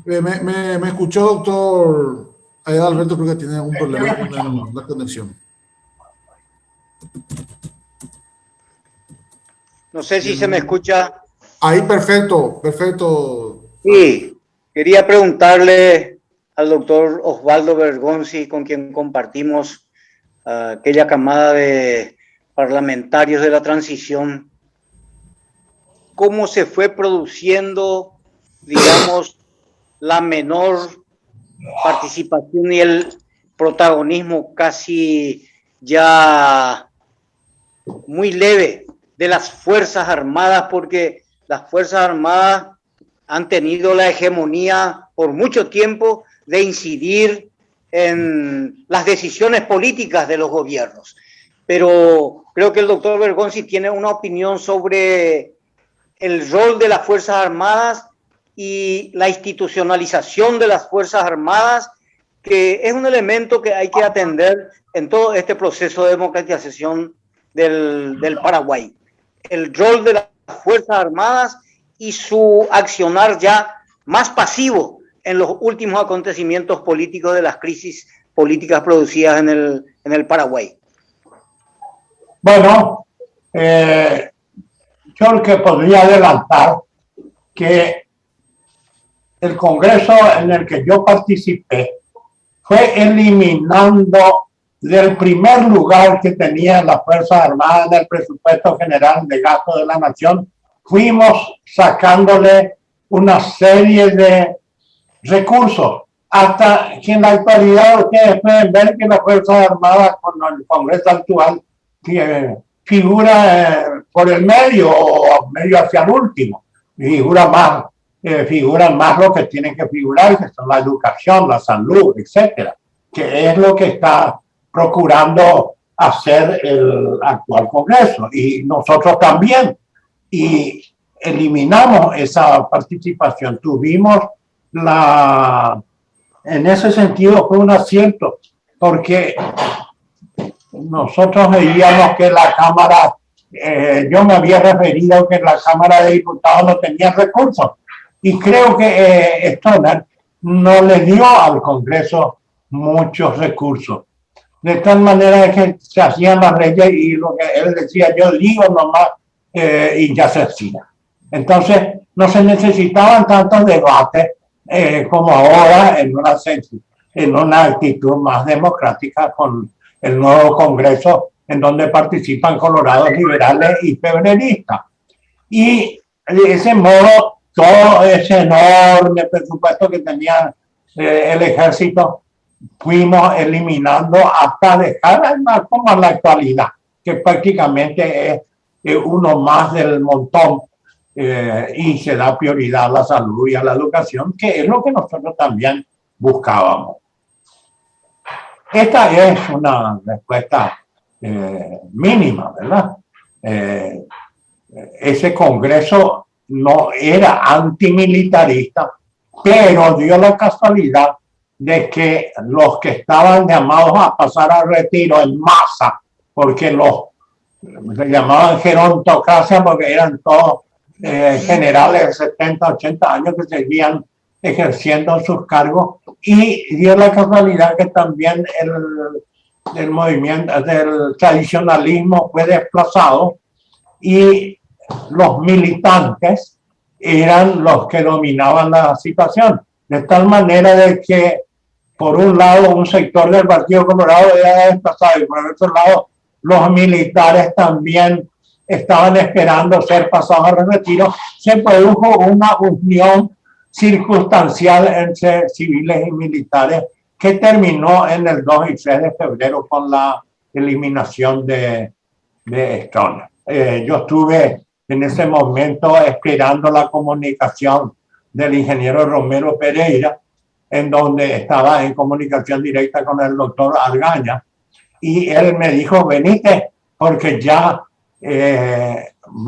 ¿Me escuchó, doctor Alberto? Creo que tiene algún problema con la conexión. No sé si se me escucha. Ahí, perfecto, perfecto. Sí, quería preguntarle al doctor Osvaldo Bergonzi, con quien compartimos aquella camada de parlamentarios de la transición, cómo se fue produciendo, digamos, la menor participación y el protagonismo casi ya muy leve de las Fuerzas Armadas, porque las Fuerzas Armadas han tenido la hegemonía por mucho tiempo de incidir en las decisiones políticas de los gobiernos. Pero creo que el doctor Bergonzi tiene una opinión sobre el rol de las Fuerzas Armadas y la institucionalización de las Fuerzas Armadas, que es un elemento que hay que atender en todo este proceso de democratización del Paraguay. El rol de las Fuerzas Armadas y su accionar ya más pasivo en los últimos acontecimientos políticos de las crisis políticas producidas en el Paraguay. Bueno, yo lo que podría adelantar que el Congreso en el que yo participé fue eliminando del primer lugar que tenía las Fuerzas Armadas en el presupuesto general de gasto de la nación fuimos sacándole una serie de recursos, hasta que en la actualidad ustedes pueden ver que las Fuerzas Armadas con el Congreso actual figura por el medio o medio hacia el último, figuran más lo que tienen que figurar, que son la educación, la salud, etcétera, que es lo que está procurando hacer el actual Congreso, y nosotros también, y eliminamos esa participación. En ese sentido fue un acierto, porque nosotros veíamos que la Cámara, yo me había referido que la Cámara de Diputados no tenía recursos, y creo que Stoner no le dio al Congreso muchos recursos, de tal manera que se hacían las leyes y lo que él decía, yo digo nomás, y ya se hacía. Entonces no se necesitaban tantos debates como ahora en una actitud más democrática con el nuevo Congreso, en donde participan colorados, liberales y febreristas. Y de ese modo, todo ese enorme presupuesto que tenía el ejército, fuimos eliminando hasta dejar como en la actualidad, que prácticamente es uno más del montón, y se da prioridad a la salud y a la educación, que es lo que nosotros también buscábamos. Esta es una respuesta mínima, ¿verdad? Ese Congreso no era antimilitarista, pero dio la casualidad de que los que estaban llamados a pasar al retiro en masa, porque se llamaban gerontocracia porque eran todos generales de 70, 80 años que seguían ejerciendo sus cargos, y dio la casualidad que también el movimiento del tradicionalismo fue desplazado y los militantes eran los que dominaban la situación, de tal manera de que por un lado un sector del Partido Colorado era desplazado y por el otro lado los militares también estaban esperando ser pasados al retiro. Se produjo una unión circunstancial entre civiles y militares que terminó en el 2 y 3 de febrero con la eliminación de Stoner. Yo estuve en ese momento esperando la comunicación del ingeniero Romero Pereira, en donde estaba en comunicación directa con el doctor Argaña, y él me dijo, venite porque ya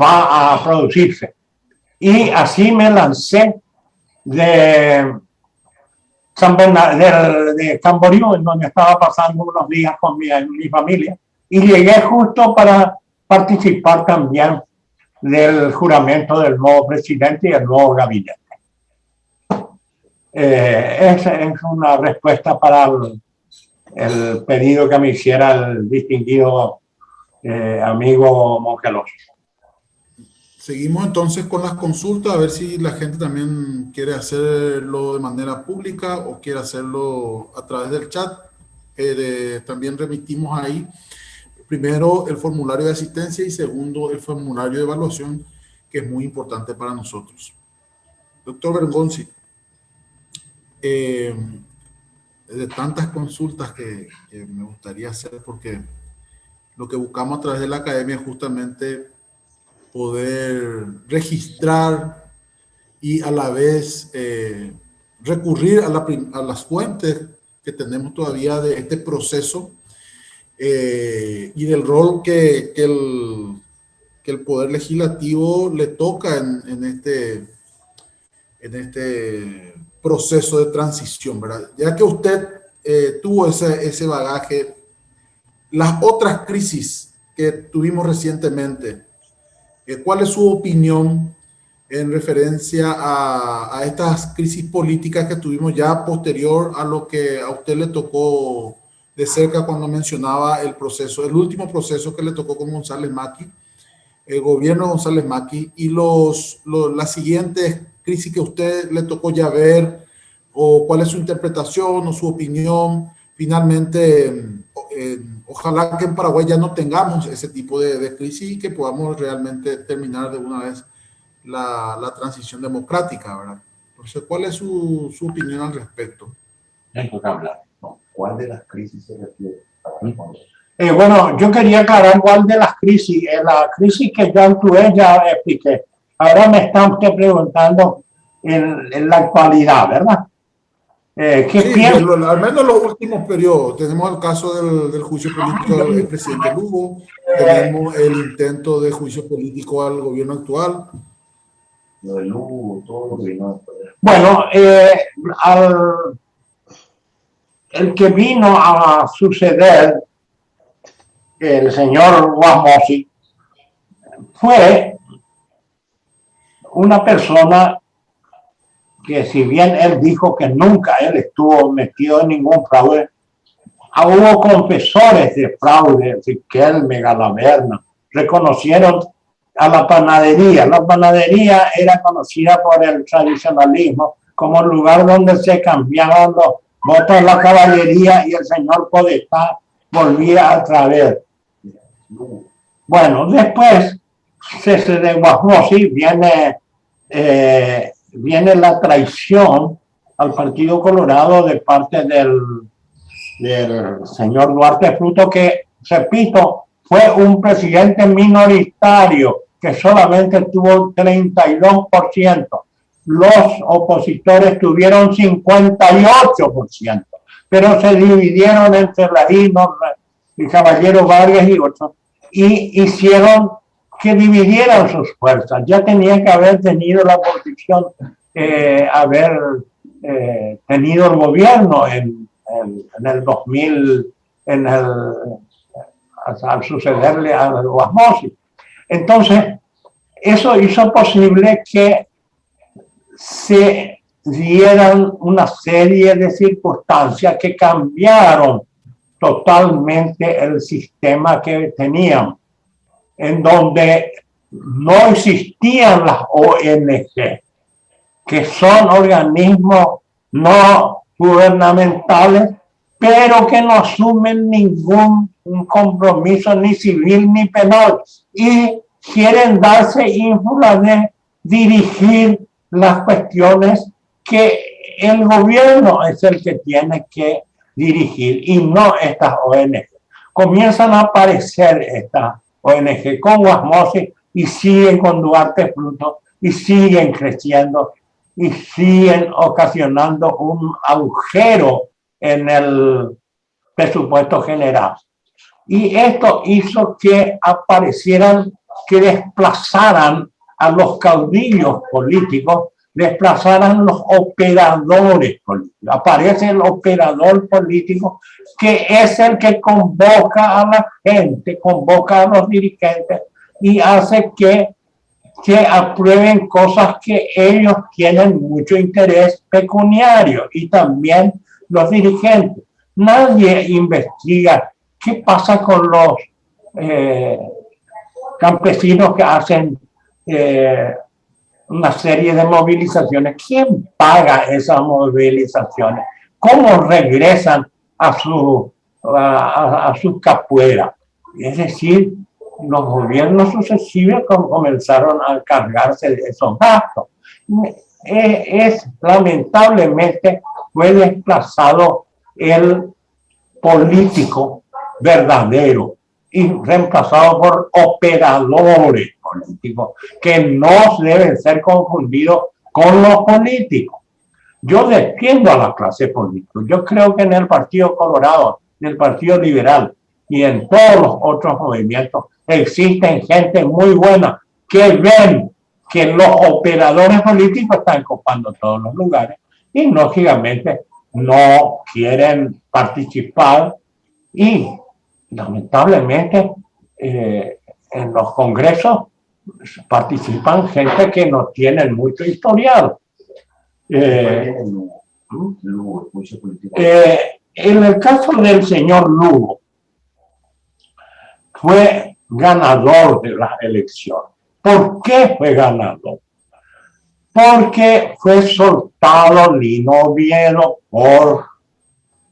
va a producirse. Y así me lancé de Camboriú, en donde estaba pasando unos días con mi familia, y llegué justo para participar también del juramento del nuevo presidente y el nuevo gabinete. Esa es una respuesta para el pedido que me hiciera el distinguido amigo Mongelos. Seguimos entonces con las consultas, a ver si la gente también quiere hacerlo de manera pública o quiere hacerlo a través del chat. También remitimos ahí, primero, el formulario de asistencia y segundo, el formulario de evaluación, que es muy importante para nosotros. Doctor Bergonzi, de tantas consultas que me gustaría hacer, porque lo que buscamos a través de la academia es justamente poder registrar y a la vez recurrir a las fuentes que tenemos todavía de este proceso y del rol que el Poder Legislativo le toca en este proceso de transición, ¿verdad? Ya que usted tuvo ese bagaje, las otras crisis que tuvimos recientemente, ¿cuál es su opinión en referencia a estas crisis políticas que tuvimos ya posterior a lo que a usted le tocó de cerca cuando mencionaba el último proceso que le tocó con González Macri, el gobierno de González Macri, y las siguientes crisis que a usted le tocó ya ver, o cuál es su interpretación o su opinión? Finalmente, ojalá que en Paraguay ya no tengamos ese tipo de crisis y que podamos realmente terminar de una vez la transición democrática, ¿verdad? Entonces, ¿cuál es su opinión al respecto? Tengo que hablar. No, ¿cuál de las crisis se refiere? Bueno, yo quería aclarar cuál de las crisis. La crisis que yo actué ya expliqué. Ahora me está usted preguntando en la actualidad, ¿verdad? ¿Qué Sí, piensa? al menos los últimos periodos. Tenemos el caso del juicio político del presidente Lugo, tenemos el intento de juicio político al gobierno actual. Lo de Lugo, todo lo que vino después. Bueno, el que vino a suceder, el señor Guasmosi, fue una persona que, si bien él dijo que nunca él estuvo metido en ningún fraude, hubo confesores de fraude, Riquelme, Galaverna, reconocieron a la panadería. La panadería era conocida por el tradicionalismo como el lugar donde se cambiaban los votos de la caballería y el señor Podestá volvía a traer. Bueno, después de Guasmosi viene la traición al Partido Colorado de parte del señor Duarte Fruto, que, repito, fue un presidente minoritario que solamente tuvo 32%. Los opositores tuvieron 58%, pero se dividieron entre Larinos, el Caballero Vargas y otros, y hicieron que dividieran sus fuerzas. Ya tenía que haber tenido la oposición, haber tenido el gobierno en el 2000, al sucederle a Guasmosi. Entonces, eso hizo posible que se dieran una serie de circunstancias que cambiaron totalmente el sistema que teníamos, en donde no existían las ONG, que son organismos no gubernamentales, pero que no asumen ningún compromiso ni civil ni penal y quieren darse ínfula de dirigir las cuestiones que el gobierno es el que tiene que dirigir y no estas ONG. Comienzan a aparecer estas ONG con Guasmosi y siguen con Duarte Fruto y siguen creciendo y siguen ocasionando un agujero en el presupuesto general. Y esto hizo que aparecieran, que desplazaran a los caudillos políticos, desplazaran los operadores políticos. Aparece el operador político, que es el que convoca a la gente, convoca a los dirigentes y hace que aprueben cosas que ellos tienen mucho interés pecuniario, y también los dirigentes. Nadie investiga qué pasa con los campesinos que hacen una serie de movilizaciones. ¿Quién paga esas movilizaciones? ¿Cómo regresan a sus capueras? Es decir, los gobiernos sucesivos comenzaron a cargarse de esos gastos. Lamentablemente fue desplazado el político verdadero y reemplazado por operadores políticos que no deben ser confundidos con los políticos. Yo defiendo a la clase política. Yo creo que en el Partido Colorado, en el Partido Liberal y en todos los otros movimientos existen gente muy buena que ven que los operadores políticos están copando todos los lugares y lógicamente no quieren participar, y lamentablemente en los congresos participan gente que no tienen mucho historial. En el caso del señor Lugo, fue ganador de las elecciones. ¿Por qué fue ganador? Porque fue soltado Lino Oviedo por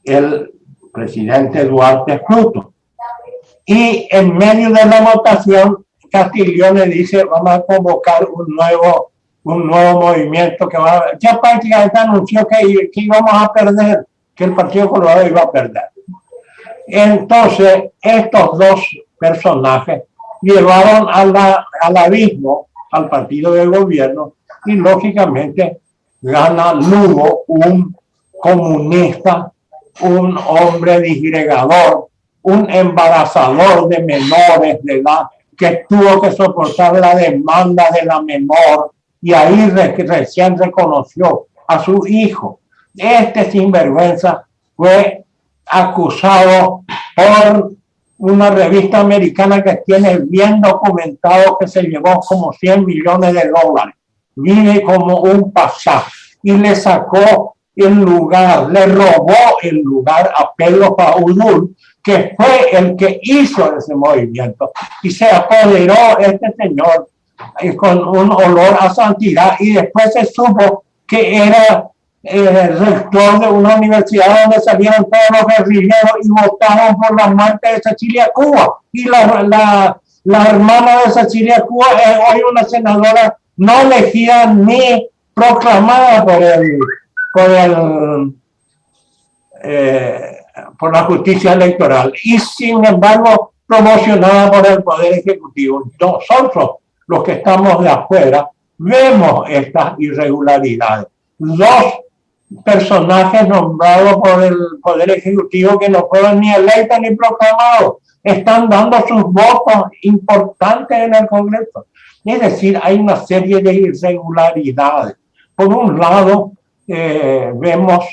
el presidente Duarte Fruto. Y en medio de la votación Castiglione dice, vamos a convocar un nuevo movimiento que va a... Ya prácticamente anunció que íbamos a perder, que el Partido Colorado iba a perder. Entonces, estos dos personajes llevaron al abismo al partido de gobierno y lógicamente gana Lugo, un comunista, un hombre disgregador, un embarazador de menores de edad que tuvo que soportar la demanda de la menor y ahí recién reconoció a su hijo. Este sinvergüenza fue acusado por una revista americana que tiene bien documentado que se llevó como 100 millones de dólares. Vive como un pasá y le sacó el lugar, le robó el lugar a Pedro Paudul, que fue el que hizo ese movimiento. Y se apoderó este señor con un olor a santidad y después se supo que era rector de una universidad donde salieron todos los guerrilleros y votaron por la muerte de Cecilia Cuba. Y la hermana de Cecilia Cuba es hoy una senadora no elegida ni proclamada por la justicia electoral y sin embargo promocionada por el Poder Ejecutivo. Nosotros, los que estamos de afuera, vemos estas irregularidades. Dos personajes nombrados por el Poder Ejecutivo que no fueron ni electos ni proclamados están dando sus votos importantes en el Congreso. Es decir, hay una serie de irregularidades. Por un lado, vemos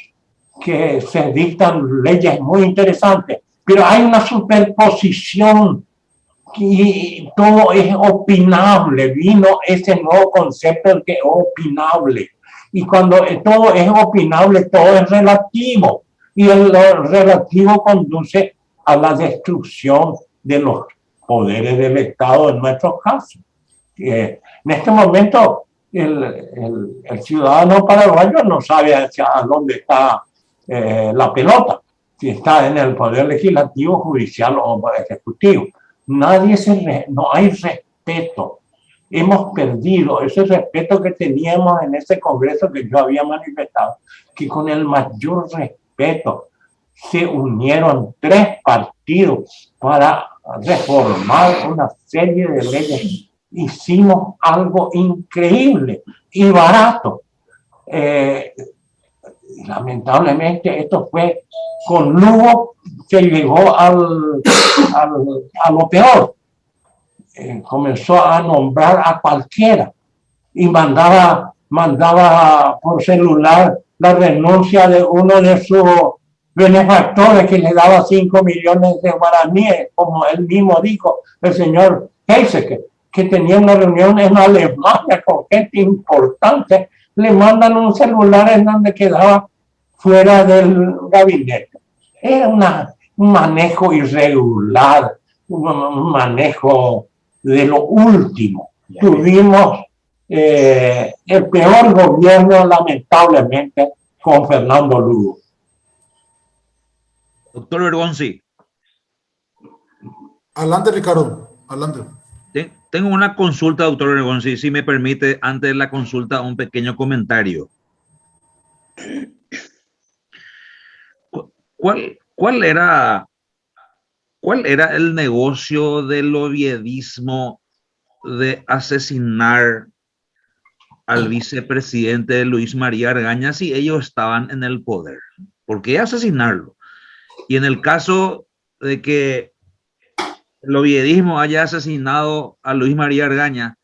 que se dictan leyes muy interesantes, pero hay una superposición y todo es opinable. Vino ese nuevo concepto que es opinable. Y cuando todo es opinable, todo es relativo. Y lo relativo conduce a la destrucción de los poderes del Estado en nuestros casos. En este momento, el ciudadano paraguayo no sabe hacia dónde está la pelota, si está en el poder legislativo, judicial o ejecutivo. No hay respeto. Hemos perdido ese respeto que teníamos en ese Congreso que yo había manifestado, que con el mayor respeto se unieron 3 partidos para reformar una serie de leyes. Hicimos algo increíble y barato. Lamentablemente esto fue con Lugo, que llegó a lo peor. Comenzó a nombrar a cualquiera y mandaba por celular la renuncia de uno de sus benefactores que le daba 5 millones de guaraníes, como él mismo dijo, el señor Heiseke, que tenía una reunión en Alemania con gente importante, le mandan un celular en donde quedaba fuera del gabinete. Era un manejo irregular, un manejo de lo último. Tuvimos el peor gobierno, lamentablemente, con Fernando Lugo. Doctor Bergonzi. Adelante, Ricardo. Adelante. Tengo una consulta, doctor Bergonzi, si me permite, antes de la consulta, un pequeño comentario. ¿Cuál era el negocio del oviedismo de asesinar al vicepresidente Luis María Argaña si ellos estaban en el poder? ¿Por qué asesinarlo? Y en el caso de que el oviedismo haya asesinado a Luis María Argaña,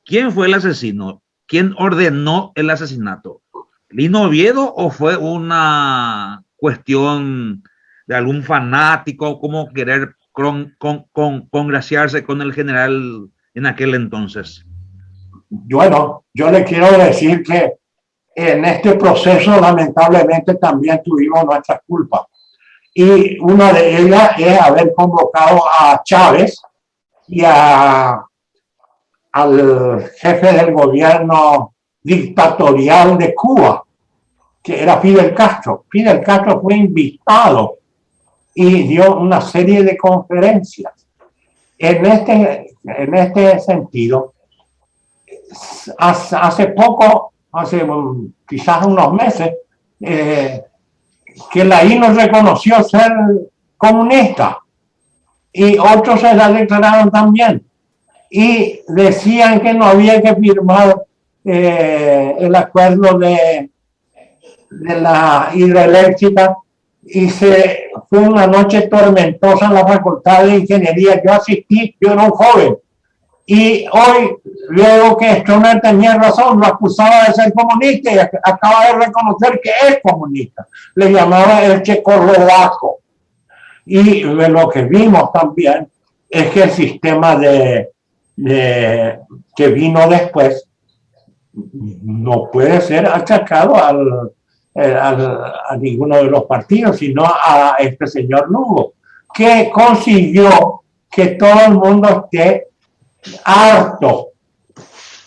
¿quién fue el asesino? ¿Quién ordenó el asesinato? ¿Lino Oviedo o fue una cuestión de algún fanático como querer congraciarse con el general en aquel entonces? Bueno, yo le quiero decir que en este proceso lamentablemente también tuvimos nuestras culpas. Y una de ellas es haber convocado a Chávez y al jefe del gobierno dictatorial de Cuba, que era Fidel Castro. Fidel Castro fue invitado y dio una serie de conferencias. En este sentido, hace poco, quizás unos meses, que la INO reconoció ser comunista y otros se la declararon también y decían que no había que firmar el acuerdo de la hidroeléctrica, y fue una noche tormentosa en la Facultad de Ingeniería. Yo asistí, yo era un joven, y hoy veo que Stroessner tenía razón, lo acusaba de ser comunista y acaba de reconocer que es comunista. Le llamaba el checoslovaco. Y lo que vimos también es que el sistema que vino después no puede ser achacado a ninguno de los partidos, sino a este señor Lugo, que consiguió que todo el mundo esté harto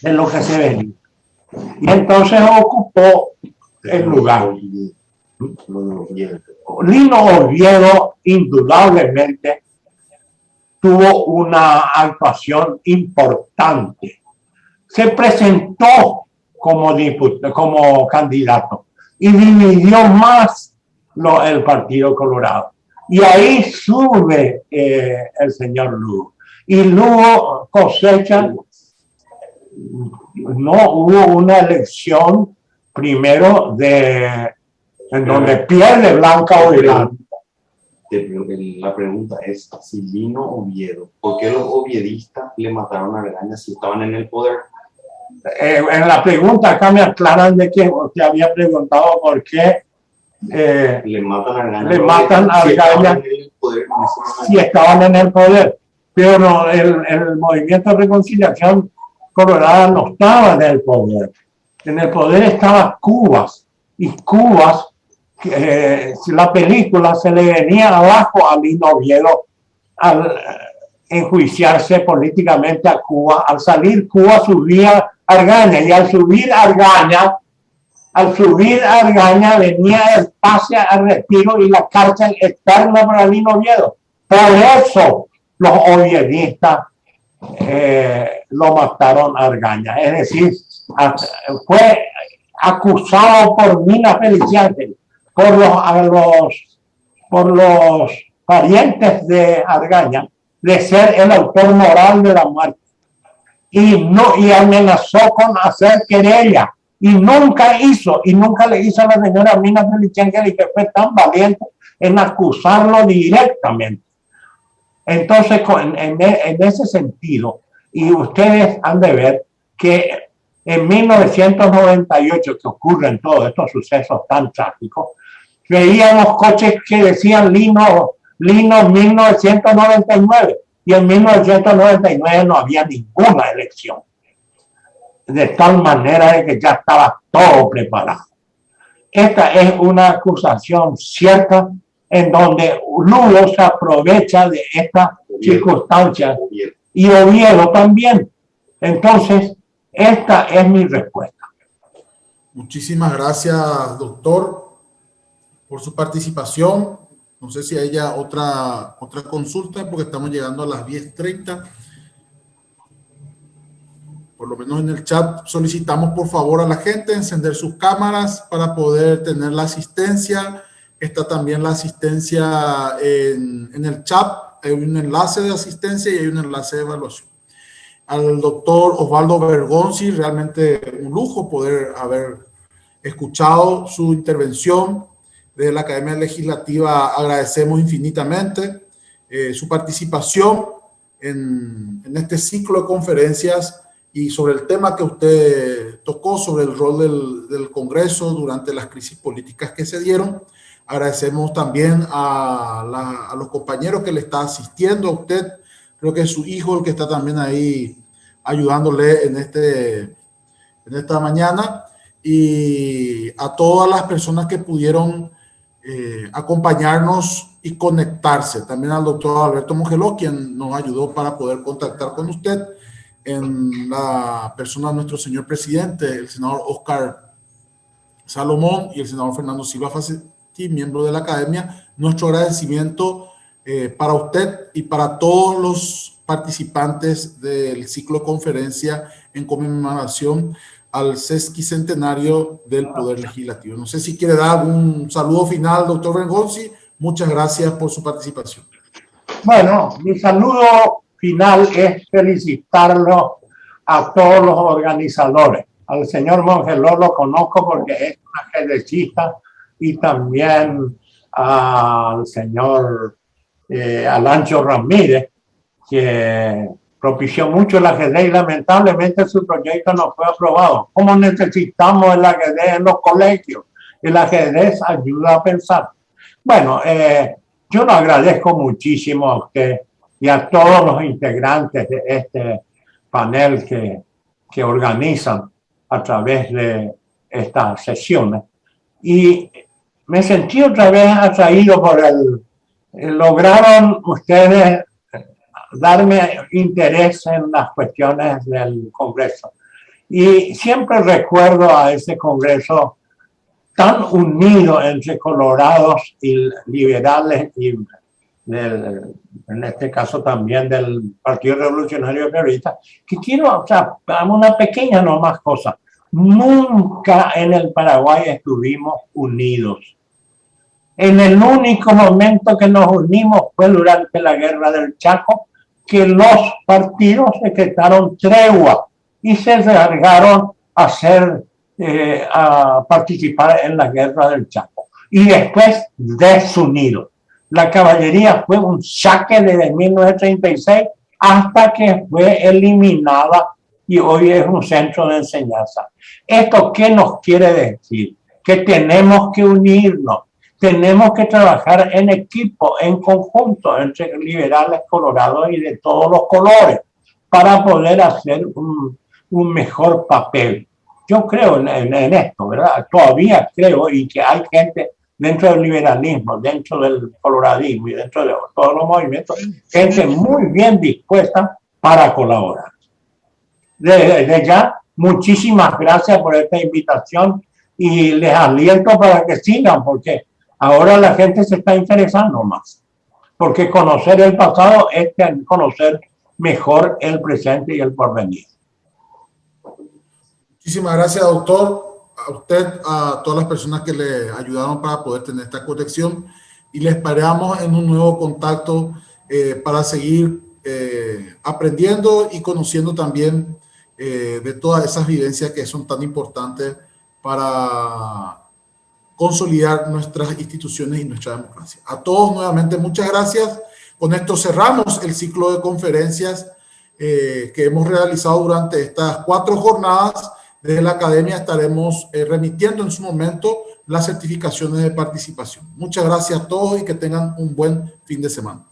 de lo que se venía. Y entonces ocupó el lugar. Lino Oviedo indudablemente tuvo una actuación importante. Se presentó como candidato y dividió más el Partido Colorado. Y ahí sube el señor Lugo. Y Lugo cosecha, no hubo una elección primero en donde pierde Blanca Oviedo. La pregunta es, si Lino Oviedo, ¿por qué los oviedistas le mataron a Argaña si estaban en el poder? En la pregunta acá me aclaran de que usted había preguntado por qué le matan a Argaña si estaban en el poder. Pero no, el Movimiento de Reconciliación Colorada no estaba en el poder. En el poder estaba Cubas. Y Cubas, si la película se le venía abajo a Lino Oviedo al enjuiciarse políticamente a Cuba. Al salir Cuba subía Argaña, y al subir Argaña venía el pase al retiro y la cárcel externa para Lino Oviedo. Por eso los oviedistas lo mataron a Argaña. Es decir, fue acusado por Mina Feliciano, por los parientes de Argaña, de ser el autor moral de la muerte. Y amenazó con hacer querella. Y nunca le hizo a la señora Mina Feliciano, que fue tan valiente en acusarlo directamente. Entonces, en ese sentido, y ustedes han de ver que en 1998, que ocurren todos estos sucesos tan trágicos, veíamos coches que decían Lino 1999, y en 1999 no había ninguna elección. De tal manera de que ya estaba todo preparado. Esta es una acusación cierta en donde Lugo se aprovecha de esta circunstancia, y Oviedo también. Entonces, esta es mi respuesta. Muchísimas gracias, doctor, por su participación. No sé si haya otra consulta, porque estamos llegando a las 10:30. Por lo menos en el chat solicitamos por favor a la gente encender sus cámaras para poder tener la asistencia. Está también la asistencia en el chat. Hay un enlace de asistencia y hay un enlace de evaluación. Al doctor Osvaldo Bergonzi, realmente un lujo poder haber escuchado su intervención. Desde la Academia Legislativa agradecemos infinitamente su participación en este ciclo de conferencias y sobre el tema que usted tocó, sobre el rol del Congreso durante las crisis políticas que se dieron. Agradecemos también a los compañeros que le está asistiendo a usted. Creo que es su hijo el que está también ahí ayudándole en esta mañana. Y a todas las personas que pudieron acompañarnos y conectarse. También al doctor Alberto Mugeló, quien nos ayudó para poder contactar con usted, en la persona de nuestro señor presidente, el senador Oscar Salomón y el senador Fernando Silva Facetti, miembro de la Academia. Nuestro agradecimiento para usted y para todos los participantes del ciclo de conferencia en conmemoración al sesquicentenario del Poder Legislativo. No sé si quiere dar un saludo final, doctor Bergonzi. Muchas gracias por su participación. Bueno, mi saludo final es felicitarlo a todos los organizadores. Al señor Mongeló lo conozco porque es un ajedrecista, y también al señor Alancho Ramírez, que propició mucho el ajedrez y lamentablemente su proyecto no fue aprobado. ¿Cómo necesitamos el ajedrez en los colegios? El ajedrez ayuda a pensar. Bueno, yo le agradezco muchísimo a usted y a todos los integrantes de este panel que organizan a través de estas sesiones. Y me sentí otra vez atraído por lograron ustedes darme interés en las cuestiones del Congreso. Y siempre recuerdo a ese Congreso tan unido entre colorados y liberales, y en este caso también del Partido Revolucionario Peronista, que quiero, o sea, una pequeña nomás cosa. Nunca en el Paraguay estuvimos unidos. En el único momento que nos unimos fue durante la Guerra del Chaco, que los partidos decretaron tregua y se largaron a participar en la Guerra del Chaco. Y después desunidos. La caballería fue un saque desde 1936 hasta que fue eliminada y hoy es un centro de enseñanza. ¿Esto qué nos quiere decir? Que tenemos que unirnos, tenemos que trabajar en equipo, en conjunto, entre liberales, colorados y de todos los colores, para poder hacer un mejor papel. Yo creo en esto, ¿verdad? Todavía creo, y que hay gente dentro del liberalismo, dentro del coloradismo y dentro de todos los movimientos, gente muy bien dispuesta para colaborar. Desde ya, muchísimas gracias por esta invitación y les aliento para que sigan, porque ahora la gente se está interesando más, porque conocer el pasado es conocer mejor el presente y el porvenir. Muchísimas gracias, doctor. A usted, a todas las personas que le ayudaron para poder tener esta conexión, y les esperamos en un nuevo contacto para seguir aprendiendo y conociendo también de todas esas vivencias que son tan importantes para consolidar nuestras instituciones y nuestra democracia. A todos nuevamente muchas gracias. Con esto cerramos el ciclo de conferencias que hemos realizado durante estas 4 jornadas. Desde la academia estaremos remitiendo en su momento las certificaciones de participación. Muchas gracias a todos y que tengan un buen fin de semana.